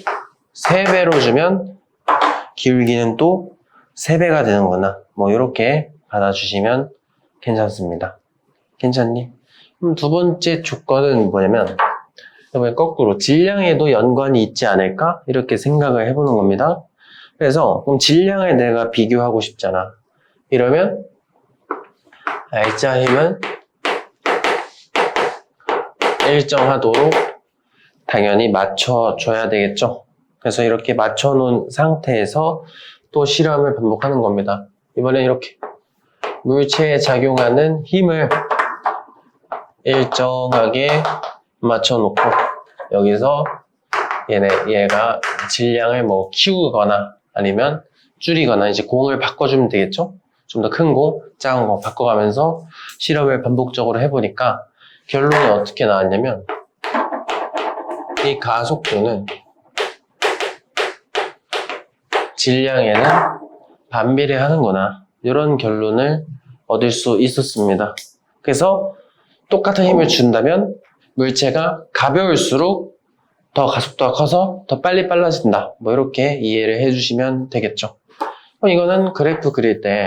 3배로 주면 기울기는 또 3배가 되는구나. 뭐 이렇게 받아주시면 괜찮습니다. 괜찮니? 그럼 두 번째 조건은 뭐냐면 이번에 거꾸로 질량에도 연관이 있지 않을까? 이렇게 생각을 해보는 겁니다. 그래서 그럼 질량을 내가 비교하고 싶잖아. 이러면 알짜 힘은 일정하도록 당연히 맞춰줘야 되겠죠. 그래서 이렇게 맞춰놓은 상태에서 또 실험을 반복하는 겁니다. 이번엔 이렇게 물체에 작용하는 힘을 일정하게 맞춰놓고 여기서 얘가 질량을 뭐 키우거나 아니면 줄이거나 이제 공을 바꿔주면 되겠죠? 좀 더 큰 공, 작은 공 바꿔가면서 실험을 반복적으로 해보니까 결론이 어떻게 나왔냐면 이 가속도는 질량에는 반비례하는구나 이런 결론을 얻을 수 있었습니다. 그래서 똑같은 힘을 준다면 물체가 가벼울수록 더 가속도가 커서 더 빨리 빨라진다. 뭐 이렇게 이해를 해주시면 되겠죠. 이거는 그래프 그릴 때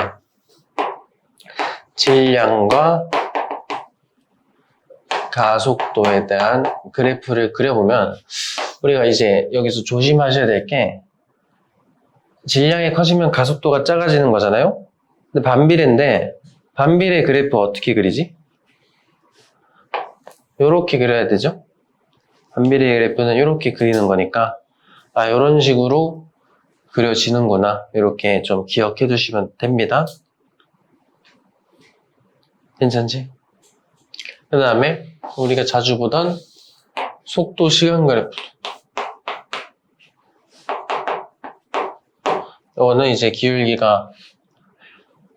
질량과 가속도에 대한 그래프를 그려보면 우리가 이제 여기서 조심하셔야 될 게 질량이 커지면 가속도가 작아지는 거잖아요. 근데 반비례인데 반비례 그래프 어떻게 그리지? 이렇게 그려야 되죠. 반비례 그래프는 이렇게 그리는 거니까 이런 식으로 그려지는구나 이렇게 좀 기억해 두시면 됩니다. 괜찮지? 그 다음에 우리가 자주 보던 속도 시간 그래프 이거는 이제 기울기가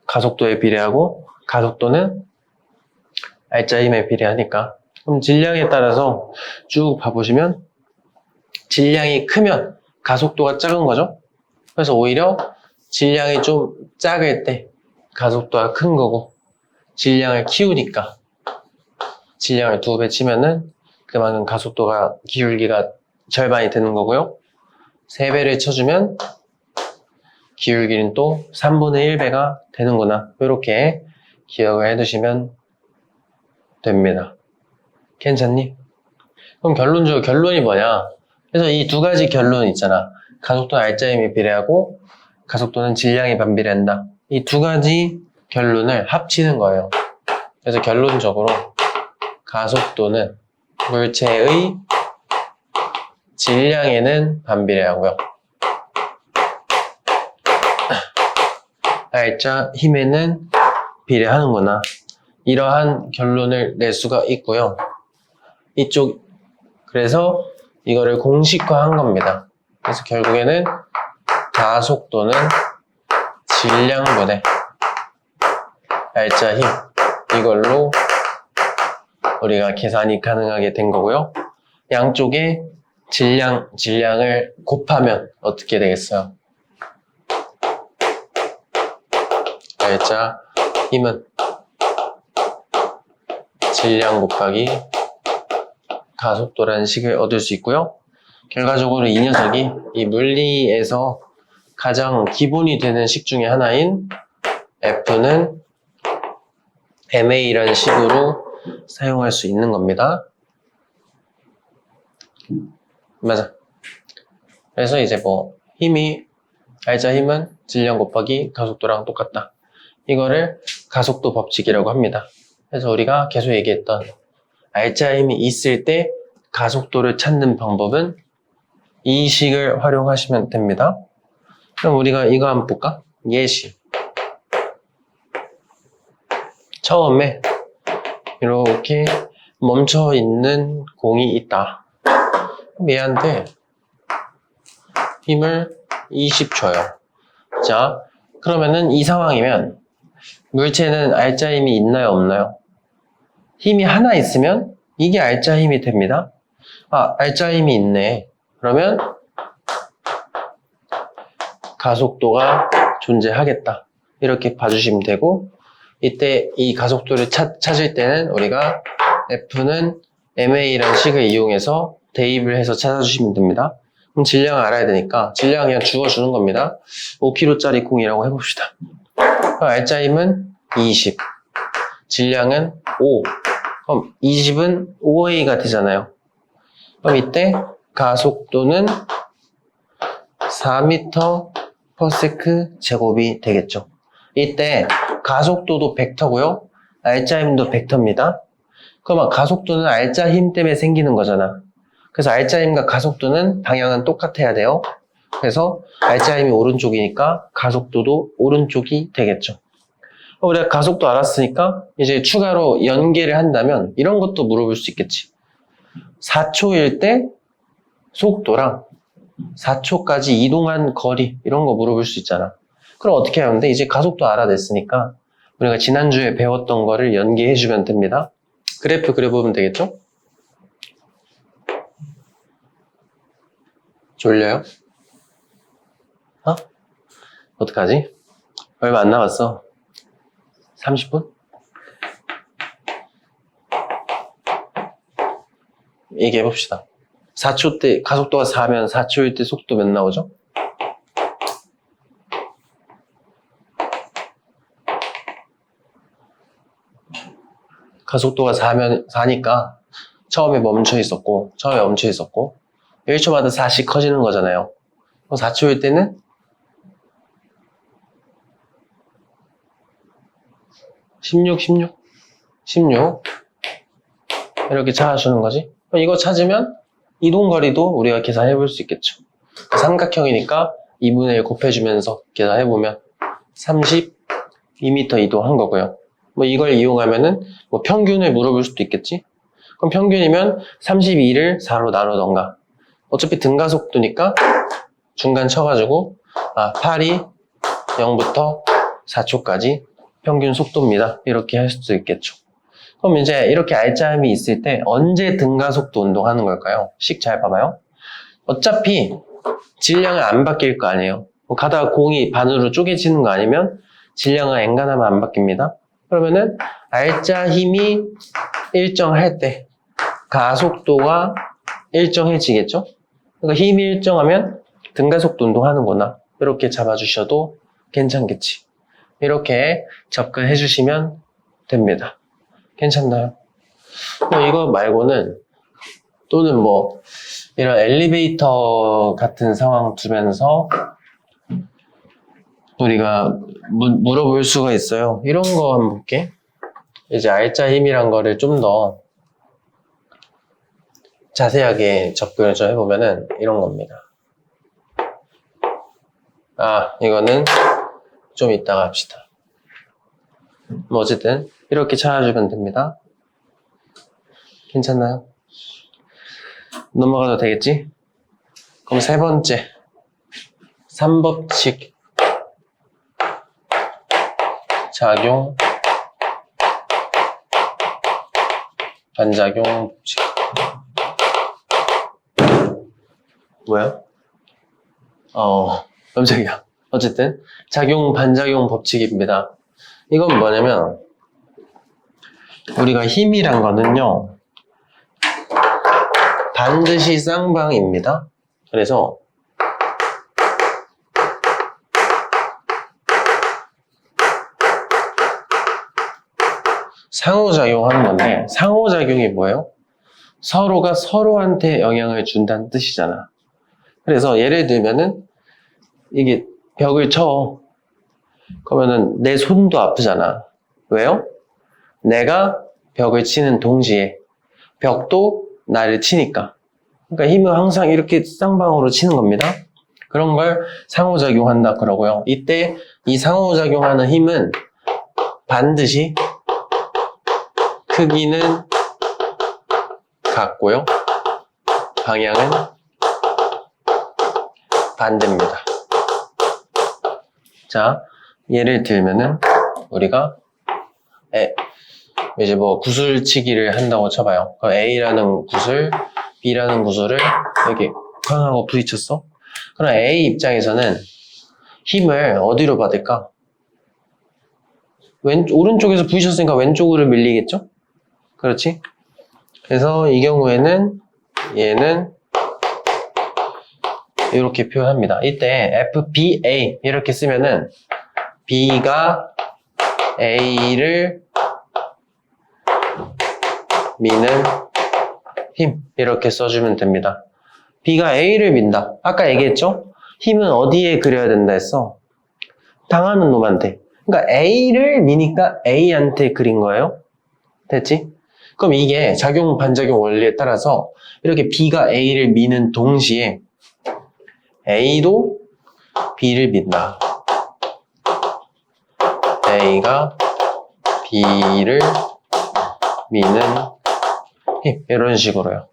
가속도에 비례하고 가속도는 알짜 힘에 비례하니까 그럼 질량에 따라서 쭉 봐보시면 질량이 크면 가속도가 작은 거죠. 그래서 오히려 질량이 좀 작을 때 가속도가 큰 거고 질량을 키우니까 질량을 2배 치면은 그만큼 가속도가 기울기가 절반이 되는 거고요. 3배를 쳐주면 기울기는 또 3분의 1배가 되는구나. 이렇게 기억을 해두시면 됩니다. 괜찮니? 그럼 결론적으로 결론이 뭐냐? 그래서 이 두 가지 결론 있잖아. 가속도는 알짜힘에 비례하고 가속도는 질량에 반비례한다. 이 두 가지 결론을 합치는 거예요. 그래서 결론적으로 가속도는 물체의 질량에는 반비례하고요. 알짜 힘에는 비례하는구나. 이러한 결론을 낼 수가 있고요. 그래서 이거를 공식화한 겁니다. 그래서 결국에는 가속도는 질량분의 알짜 힘, 이걸로 우리가 계산이 가능하게 된 거고요. 양쪽에 질량을 곱하면 어떻게 되겠어요? 알짜 힘은 질량 곱하기 가속도라는 식을 얻을 수 있고요. 결과적으로 이 녀석이 이 물리에서 가장 기본이 되는 식 중에 하나인 F는 MA라는 식으로 사용할 수 있는 겁니다. 맞아. 그래서 이제 뭐 알짜 힘은 질량 곱하기 가속도랑 똑같다. 이거를 가속도 법칙이라고 합니다. 그래서 우리가 계속 얘기했던 알짜 힘이 있을 때 가속도를 찾는 방법은 이 식을 활용하시면 됩니다. 그럼 우리가 이거 한번 볼까? 예시. 처음에 이렇게 멈춰 있는 공이 있다. 그럼 얘한테 힘을 20 줘요. 자, 그러면은 이 상황이면 물체는 알짜 힘이 있나요, 없나요? 힘이 하나 있으면 이게 알짜 힘이 됩니다. 아, 알짜 힘이 있네. 그러면 가속도가 존재하겠다. 이렇게 봐주시면 되고, 이때 이 가속도를 찾을 때는 우리가 F는 MA라는 식을 이용해서 대입을 해서 찾아주시면 됩니다. 그럼 질량을 알아야 되니까 질량 그냥 주어주는 겁니다. 5kg짜리 콩이라고 해봅시다. 그럼 알짜 힘은 20, 질량은 5. 그럼 20은 5A가 되잖아요. 그럼 이때 가속도는 4m/s 제곱이 되겠죠. 이때 가속도도 벡터고요. 알짜 힘도 벡터입니다. 그럼 가속도는 알짜 힘 때문에 생기는 거잖아. 그래서 알짜 힘과 가속도는 방향은 똑같아야 돼요. 그래서 알짜 힘이 오른쪽이니까 가속도도 오른쪽이 되겠죠. 우리가 가속도 알았으니까 이제 추가로 연계를 한다면 이런 것도 물어볼 수 있겠지. 4초일 때 속도랑 4초까지 이동한 거리 이런 거 물어볼 수 있잖아. 그럼 어떻게 하는데 이제 가속도 알아냈으니까 우리가 지난주에 배웠던 거를 연계해주면 됩니다. 그래프 그려보면 되겠죠? 졸려요? 어떡하지? 얼마 안 남았어. 30분? 얘기해봅시다. 4초 때 가속도가 4면 4초일 때 속도 몇 나오죠? 가속도가 4니까 처음에 멈춰 있었고 1초마다 4씩 커지는 거잖아요. 그럼 4초일 때는 16 이렇게 찾아주는 거지. 이거 찾으면 이동거리도 우리가 계산해 볼 수 있겠죠. 삼각형이니까 2분의 1 곱해주면서 계산해 보면 32m 이동한 거고요. 뭐 이걸 이용하면은 뭐 평균을 물어볼 수도 있겠지. 그럼 평균이면 32를 4로 나누던가. 어차피 등가속도니까 중간 쳐가지고 8이 0부터 4초까지 평균 속도입니다. 이렇게 할 수도 있겠죠. 그럼 이제 이렇게 알짜함이 있을 때 언제 등가속도 운동하는 걸까요? 식 잘 봐봐요. 어차피 질량은 안 바뀔 거 아니에요. 가다가 공이 반으로 쪼개지는 거 아니면 질량은 엔간하면 안 바뀝니다. 그러면은 알짜 힘이 일정할 때 가속도가 일정해지겠죠? 그러니까 힘이 일정하면 등가속도 운동하는구나. 이렇게 잡아주셔도 괜찮겠지. 이렇게 접근해 주시면 됩니다. 괜찮나요? 이거 말고는 또는 뭐 이런 엘리베이터 같은 상황 두면서 우리가 물어볼 수가 있어요. 이런 거 한번 볼게. 이제 알짜 힘이란 거를 좀 더 자세하게 접근을 좀 해보면은 이런 겁니다. 이거는 좀 이따가 합시다. 뭐 어쨌든 이렇게 찾아주면 됩니다. 괜찮나요? 넘어가도 되겠지? 그럼 세 번째 3법칙 작용 반작용 법칙 뭐야? 깜짝이야. 어쨌든 작용 반작용 법칙입니다. 이건 뭐냐면 우리가 힘이란 거는요 반드시 쌍방입니다. 그래서 상호작용하는 건데 상호작용이 뭐예요? 서로가 서로한테 영향을 준다는 뜻이잖아. 그래서 예를 들면은 이게 벽을 쳐. 그러면은 내 손도 아프잖아. 왜요? 내가 벽을 치는 동시에 벽도 나를 치니까. 그러니까 힘은 항상 이렇게 쌍방으로 치는 겁니다. 그런 걸 상호작용한다 그러고요. 이때 이 상호작용하는 힘은 반드시 크기는 같고요. 방향은 반대입니다. 자, 예를 들면은 우리가 이제 뭐 구슬치기를 한다고 쳐봐요. 그럼 A라는 구슬, B라는 구슬을 이렇게 쾅 하고 부딪혔어. 그럼 A 입장에서는 힘을 어디로 받을까? 오른쪽에서 부딪혔으니까 왼쪽으로 밀리겠죠? 그렇지? 그래서 이 경우에는 얘는 이렇게 표현합니다. 이때 FBA 이렇게 쓰면은 B가 A를 미는 힘 이렇게 써주면 됩니다. B가 A를 민다. 아까 얘기했죠? 힘은 어디에 그려야 된다 했어? 당하는 놈한테. 그러니까 A를 미니까 A한테 그린 거예요. 됐지? 그럼 이게 작용 반작용 원리에 따라서 이렇게 B가 A를 미는 동시에 A도 B를 민다. A가 B를 미는 힘 이런 식으로요.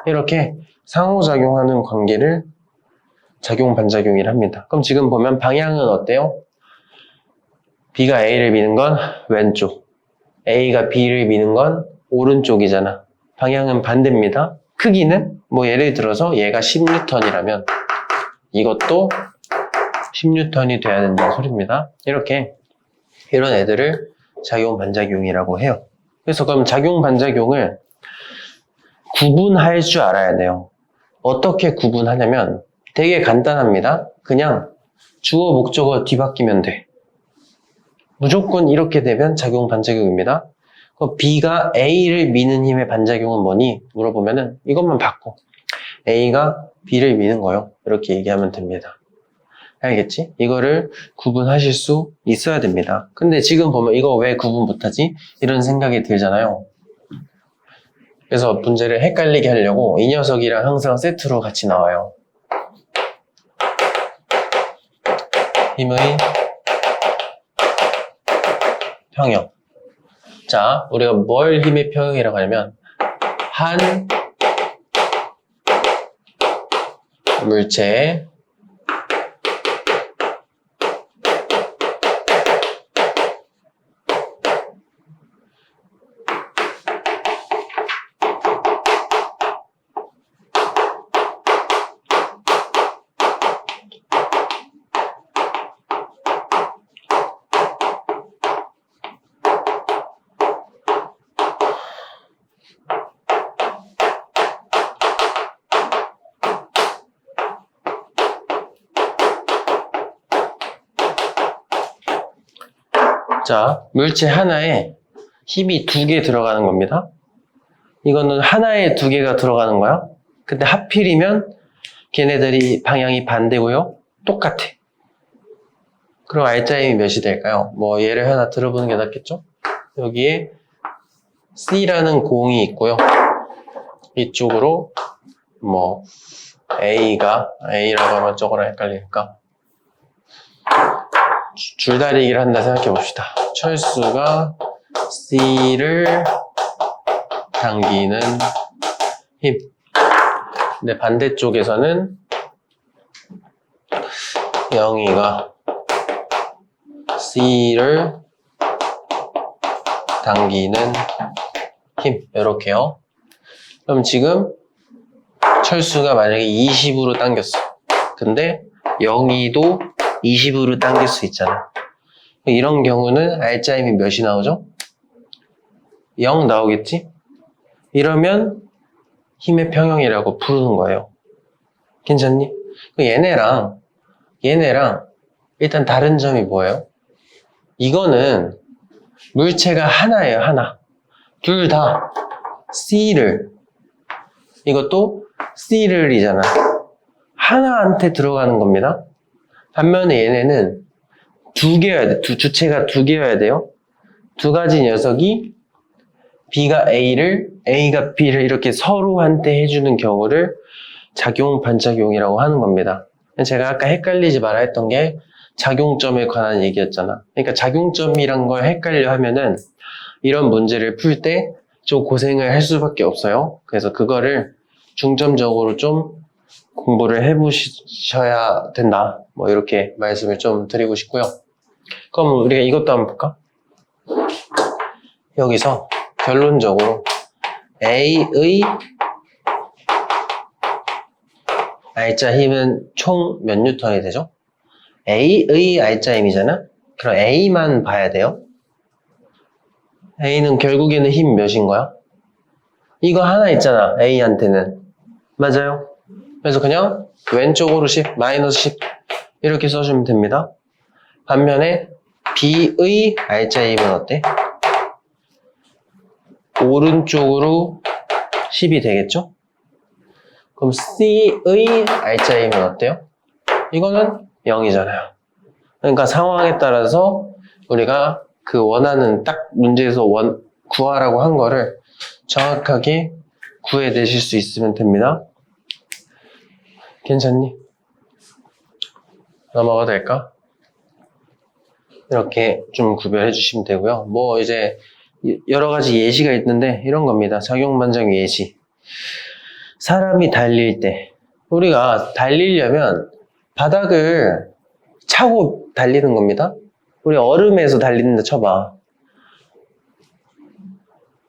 이렇게 상호작용하는 관계를 작용 반작용이라 합니다. 그럼 지금 보면 방향은 어때요? B가 A를 미는 건 왼쪽, A가 B를 미는 건 오른쪽이잖아. 방향은 반대입니다. 크기는 뭐 예를 들어서 얘가 10N이라면 이것도 10N이 돼야 된다는 소리입니다. 이렇게 이런 애들을 작용 반작용이라고 해요. 그래서 그럼 작용 반작용을 구분할 줄 알아야 돼요. 어떻게 구분하냐면 되게 간단합니다. 그냥 주어 목적어 뒤바뀌면 돼. 무조건 이렇게 되면 작용 반작용입니다. 그럼 B가 A를 미는 힘의 반작용은 뭐니? 물어보면은 이것만 바꿔. A가 B를 미는 거요. 이렇게 얘기하면 됩니다. 알겠지? 이거를 구분하실 수 있어야 됩니다. 근데 지금 보면 이거 왜 구분 못하지? 이런 생각이 들잖아요. 그래서 문제를 헷갈리게 하려고 이 녀석이랑 항상 세트로 같이 나와요. 힘의 평형. 자, 우리가 뭘 힘의 평형이라고 하냐면 한 물체의 자, 물체 하나에 힘이 2개 들어가는 겁니다. 이거는 하나에 2개가 들어가는 거야. 근데 하필이면 걔네들이 방향이 반대고요. 똑같아. 그럼 R자임이 몇이 될까요? 뭐 예를 하나 들어보는 게 낫겠죠? 여기에 C라는 공이 있고요. 이쪽으로 뭐 A라고 하면 저거랑 헷갈리니까 줄다리기를 한다 생각해 봅시다. 철수가 C를 당기는 힘. 근데 반대쪽에서는 영희가 C를 당기는 힘. 이렇게요. 그럼 지금 철수가 만약에 20으로 당겼어. 근데 영희도 20으로 당길 수 있잖아. 이런 경우는 R자임이 몇이 나오죠? 0 나오겠지? 이러면 힘의 평형이라고 부르는 거예요. 괜찮니? 얘네랑 일단 다른 점이 뭐예요? 이거는 물체가 하나예요, 하나. 둘 다 C를, 이것도 C를이잖아. 하나한테 들어가는 겁니다. 반면에 얘네는 2개여야 돼. 주체가 2개여야 돼요. 2가지 녀석이 B가 A가 B를 이렇게 서로한테 해주는 경우를 작용, 반작용이라고 하는 겁니다. 제가 아까 헷갈리지 말아 했던 게 작용점에 관한 얘기였잖아. 그러니까 작용점이란 걸 헷갈려 하면은 이런 문제를 풀 때 좀 고생을 할 수밖에 없어요. 그래서 그거를 중점적으로 좀 공부를 해보셔야 된다. 뭐 이렇게 말씀을 좀 드리고 싶고요. 그럼 우리가 이것도 한번 볼까? 여기서 결론적으로 A의 R자 힘은 총 몇 뉴턴이 되죠? A의 R자 힘이잖아? 그럼 A만 봐야 돼요. A는 결국에는 힘 몇인 거야? 이거 하나 있잖아, A한테는. 맞아요? 그래서 그냥 왼쪽으로 10, 마이너스 10 이렇게 써주면 됩니다. 반면에 B의 R자 힘은 어때? 오른쪽으로 10이 되겠죠? 그럼 C의 R자 힘은 어때요? 이거는 0이잖아요. 그러니까 상황에 따라서 우리가 그 원하는 딱 문제에서 구하라고 한 거를 정확하게 구해내실 수 있으면 됩니다. 괜찮니? 넘어가도 될까? 이렇게 좀 구별해 주시면 되고요. 뭐 이제 여러 가지 예시가 있는데 이런 겁니다. 작용, 반작용 예시. 사람이 달릴 때 우리가 달리려면 바닥을 차고 달리는 겁니다. 우리 얼음에서 달리는데 쳐봐.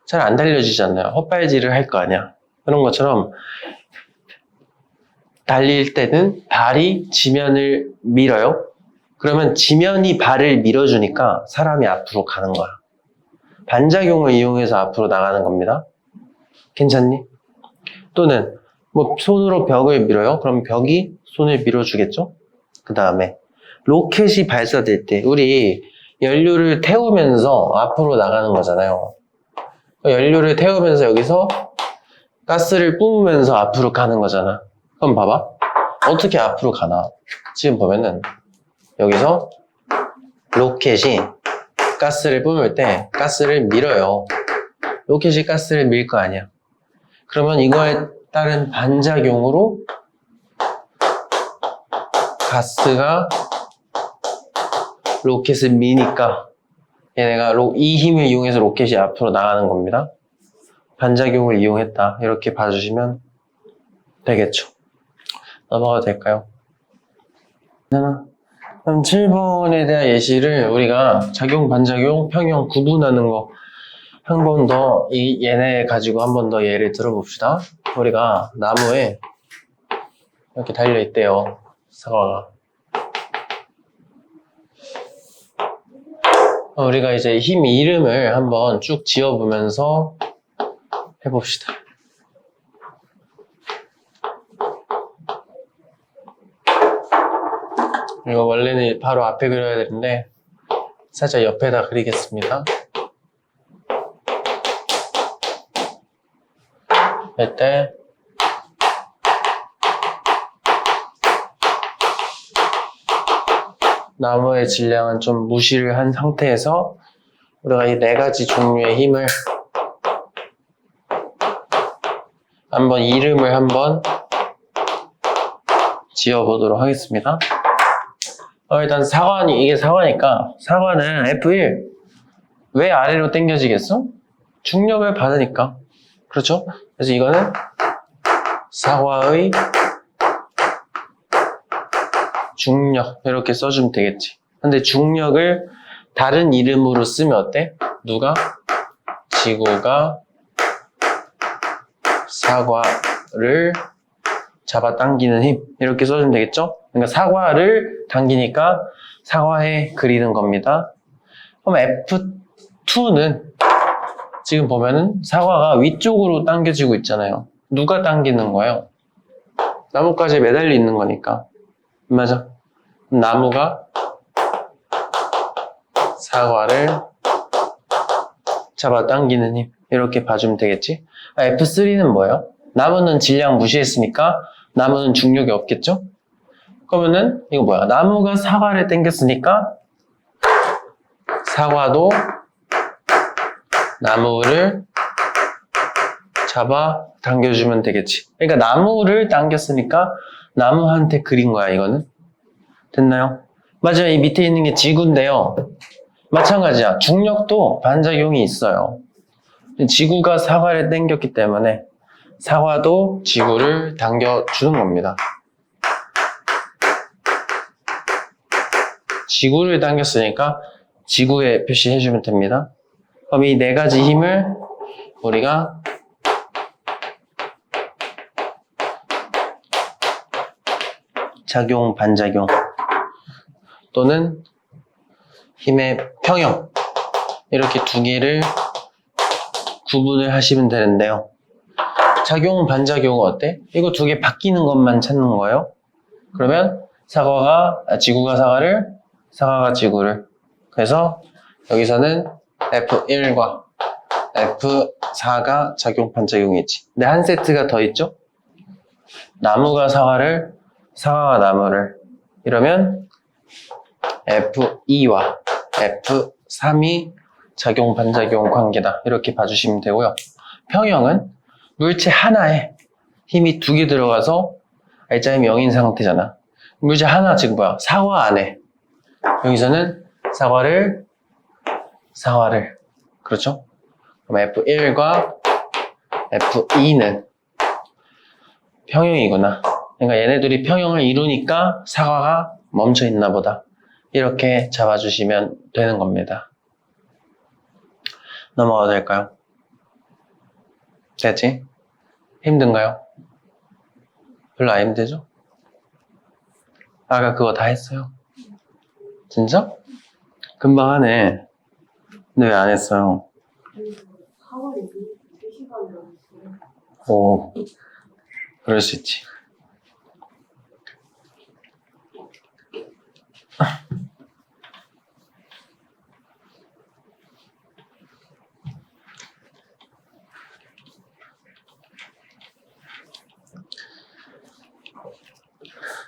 잘 안 달려지잖아요. 헛발질을 할 거 아니야. 그런 것처럼 달릴 때는 발이 지면을 밀어요. 그러면 지면이 발을 밀어주니까 사람이 앞으로 가는 거야. 반작용을 이용해서 앞으로 나가는 겁니다. 괜찮니? 또는 뭐 손으로 벽을 밀어요. 그럼 벽이 손을 밀어주겠죠? 그 다음에 로켓이 발사될 때 우리 연료를 태우면서 앞으로 나가는 거잖아요. 연료를 태우면서 여기서 가스를 뿜으면서 앞으로 가는 거잖아. 그럼 봐봐. 어떻게 앞으로 가나? 지금 보면은 여기서 로켓이 가스를 뿜을 때 가스를 밀어요. 로켓이 가스를 밀 거 아니야. 그러면 이거에 따른 반작용으로 가스가 로켓을 미니까 얘네가 이 힘을 이용해서 로켓이 앞으로 나가는 겁니다. 반작용을 이용했다. 이렇게 봐주시면 되겠죠. 넘어가도 될까요? 그럼 7번에 대한 예시를 우리가 작용, 반작용, 평형 구분하는 거 한 번 더 얘네 가지고 한 번 더 예를 들어봅시다. 우리가 나무에 이렇게 달려있대요. 사과가. 우리가 이제 힘 이름을 한번 쭉 지어보면서 해봅시다. 이거 원래는 바로 앞에 그려야 되는데 살짝 옆에다 그리겠습니다. 이때 나무의 질량은 좀 무시를 한 상태에서 우리가 이 네 가지 종류의 힘을 한번 이름을 한번 지어보도록 하겠습니다. 일단 이게 사과니까 사과는 F1 왜 아래로 당겨지겠어? 중력을 받으니까. 그렇죠? 그래서 이거는 사과의 중력 이렇게 써주면 되겠지. 근데 중력을 다른 이름으로 쓰면 어때? 누가? 지구가 사과를 잡아당기는 힘 이렇게 써주면 되겠죠? 그러니까 사과를 당기니까 사과에 그리는 겁니다. 그럼 F2는 지금 보면은 사과가 위쪽으로 당겨지고 있잖아요. 누가 당기는 거예요? 나뭇가지에 매달려 있는 거니까. 맞아. 나무가 사과를 잡아당기는 힘 이렇게 봐주면 되겠지. F3는 뭐예요? 나무는 질량 무시했으니까 나무는 중력이 없겠죠? 그러면은 이거 뭐야? 나무가 사과를 당겼으니까 사과도 나무를 잡아 당겨주면 되겠지. 그러니까 나무를 당겼으니까 나무한테 그린 거야, 이거는. 됐나요? 맞아요. 이 밑에 있는 게 지구인데요. 마찬가지야. 중력도 반작용이 있어요. 지구가 사과를 당겼기 때문에 사과도 지구를 당겨주는 겁니다. 지구를 당겼으니까 지구에 표시해주면 됩니다. 그럼 이 네 가지 힘을 우리가 작용, 반작용 또는 힘의 평형 이렇게 두 개를 구분을 하시면 되는데요. 작용, 반작용은 어때? 이거 두 개 바뀌는 것만 찾는 거예요. 그러면 지구가 사과를, 사과가 지구를. 그래서 여기서는 F1과 F4가 작용, 반작용이지. 근데 한 세트가 더 있죠? 나무가 사과를, 사과가 나무를. 이러면 F2와 F3이 작용, 반작용 관계다. 이렇게 봐주시면 되고요. 평형은 물체 하나에 힘이 두 개 들어가서 R자임이 0인 상태잖아. 물체 하나 지금 뭐야? 사과 안에. 여기서는 사과를. 그렇죠? 그럼 F1과 F2는 평형이구나. 그러니까 얘네들이 평형을 이루니까 사과가 멈춰 있나 보다. 이렇게 잡아주시면 되는 겁니다. 넘어가도 될까요? 됐지? 힘든가요? 별로 안 힘들죠? 아까 그거 다 했어요. 진짜? 금방 하네. 근데 왜 안 했어요? 4월 2시간이라고 했어요. 오, 그럴 수 있지.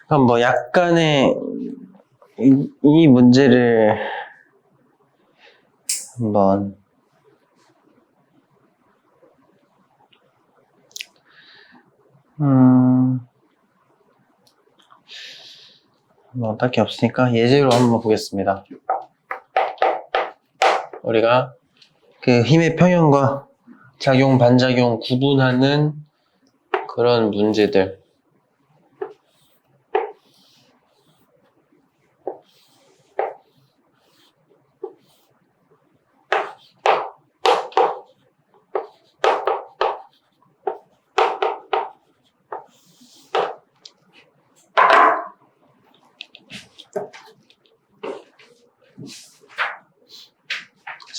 그럼 뭐 약간의 이 문제를 한번 뭐 딱히 없으니까 예제로 한번 보겠습니다. 우리가 그 힘의 평형과 작용, 반작용 구분하는 그런 문제들.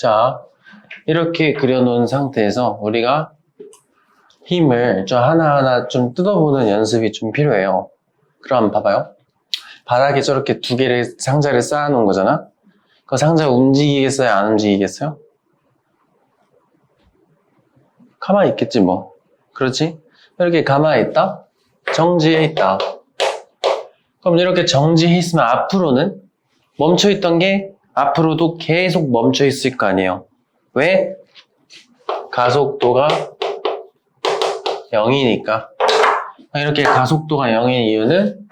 자, 이렇게 그려놓은 상태에서 우리가 힘을 좀 하나하나 좀 뜯어보는 연습이 좀 필요해요. 그럼 봐봐요. 바닥에 저렇게 두 개를 상자를 쌓아놓은 거잖아. 그 상자 움직이겠어요? 안 움직이겠어요? 가만히 있겠지 뭐. 그렇지? 이렇게 가만히 있다? 정지해 있다. 그럼 이렇게 정지해 있으면 앞으로는 멈춰있던 게 앞으로도 계속 멈춰있을 거 아니에요. 왜? 가속도가 0이니까. 이렇게 가속도가 0인 이유는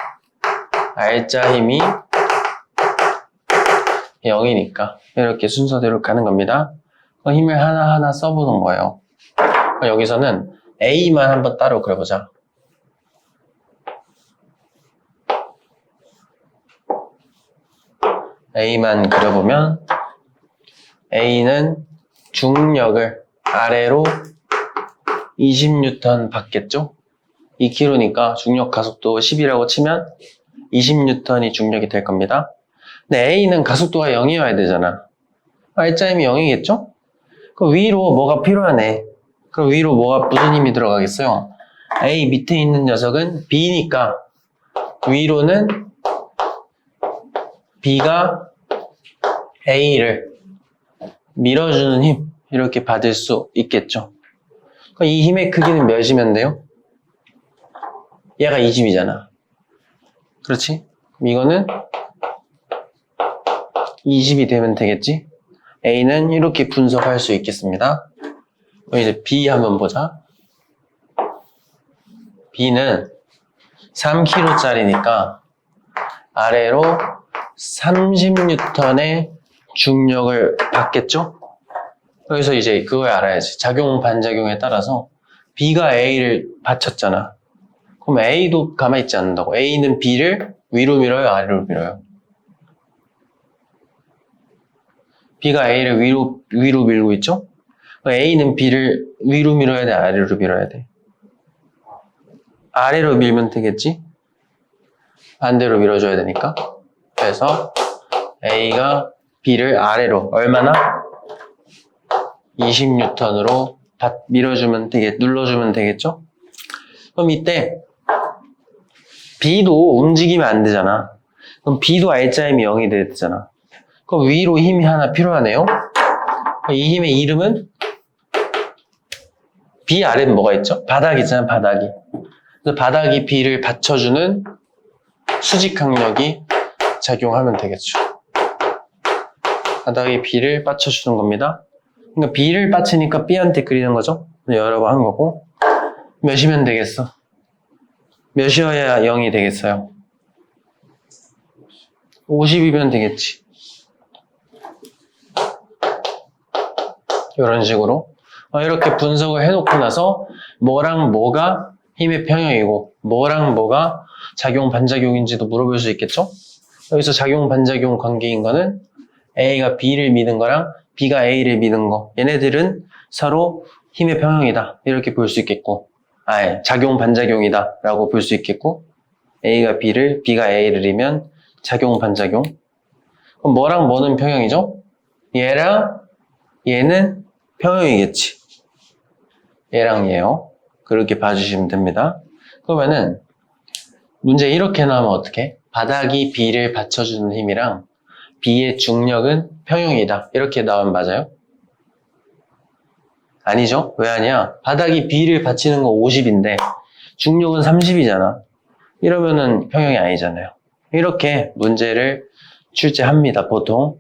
R자 힘이 0이니까 이렇게 순서대로 가는 겁니다. 힘을 하나하나 써보는 거예요. 여기서는 A만 한번 따로 그려보자. A만 그려보면 A는 중력을 아래로 20N 받겠죠? 2kg니까 중력 가속도 10이라고 치면 20N이 중력이 될 겁니다. 근데 A는 가속도가 0이어야 되잖아. R자힘이 0이겠죠? 그럼 위로 뭐가 필요하네. 그럼 위로 뭐가 무슨 힘이 들어가겠어요? A 밑에 있는 녀석은 B니까 위로는 B가 A를 밀어주는 힘 이렇게 받을 수 있겠죠. 그럼 이 힘의 크기는 몇이면 돼요? 얘가 20이잖아. 그렇지? 그럼 이거는 20이 되면 되겠지? A는 이렇게 분석할 수 있겠습니다. 그럼 이제 B 한번 보자. B는 3kg짜리니까 아래로 30N의 중력을 받겠죠? 그래서 이제 그걸 알아야지. 작용, 반작용에 따라서 B가 A를 받쳤잖아. 그럼 A도 가만히 있지 않는다고. A는 B를 위로 밀어요? 아래로 밀어요? B가 A를 위로 밀고 있죠? A는 B를 위로 밀어야 돼? 아래로 밀어야 돼? 아래로 밀면 되겠지? 반대로 밀어줘야 되니까. 그래서 A가 B를 아래로 얼마나? 20N으로 밀어주면 눌러주면 되겠죠? 그럼 이때 B도 움직이면 안 되잖아. 그럼 B도 R자 힘이 0이 돼야 되잖아. 그럼 위로 힘이 하나 필요하네요. 이 힘의 이름은 B 아래는 뭐가 있죠? 바닥이잖아, 바닥이. 그래서 바닥이 B를 받쳐주는 수직항력이 작용하면 되겠죠. 바닥이 B를 받쳐주는 겁니다. 그러니까 B를 받치니까 B한테 그리는 거죠. 여러 번 한 거고. 몇이면 되겠어? 몇이어야 0이 되겠어요? 50이면 되겠지. 이런 식으로 이렇게 분석을 해놓고 나서 뭐랑 뭐가 힘의 평형이고 뭐랑 뭐가 작용 반작용인지도 물어볼 수 있겠죠? 여기서 작용 반작용 관계인 거는 A가 B를 미는 거랑 B가 A를 미는 거, 얘네들은 서로 힘의 평형이다 이렇게 볼 수 있겠고, 작용 반작용이다 라고 볼 수 있겠고, A가 B를, B가 A를 이면 작용 반작용. 그럼 뭐랑 뭐는 평형이죠? 얘랑 얘는 평형이겠지. 얘랑 얘요. 그렇게 봐주시면 됩니다. 그러면은 문제 이렇게 나오면 어떻게? 바닥이 B를 받쳐주는 힘이랑 B의 중력은 평형이다. 이렇게 나오면 맞아요? 아니죠? 왜 아니야? 바닥이 B를 받치는 거 50인데 중력은 30이잖아. 이러면은 평형이 아니잖아요. 이렇게 문제를 출제합니다, 보통.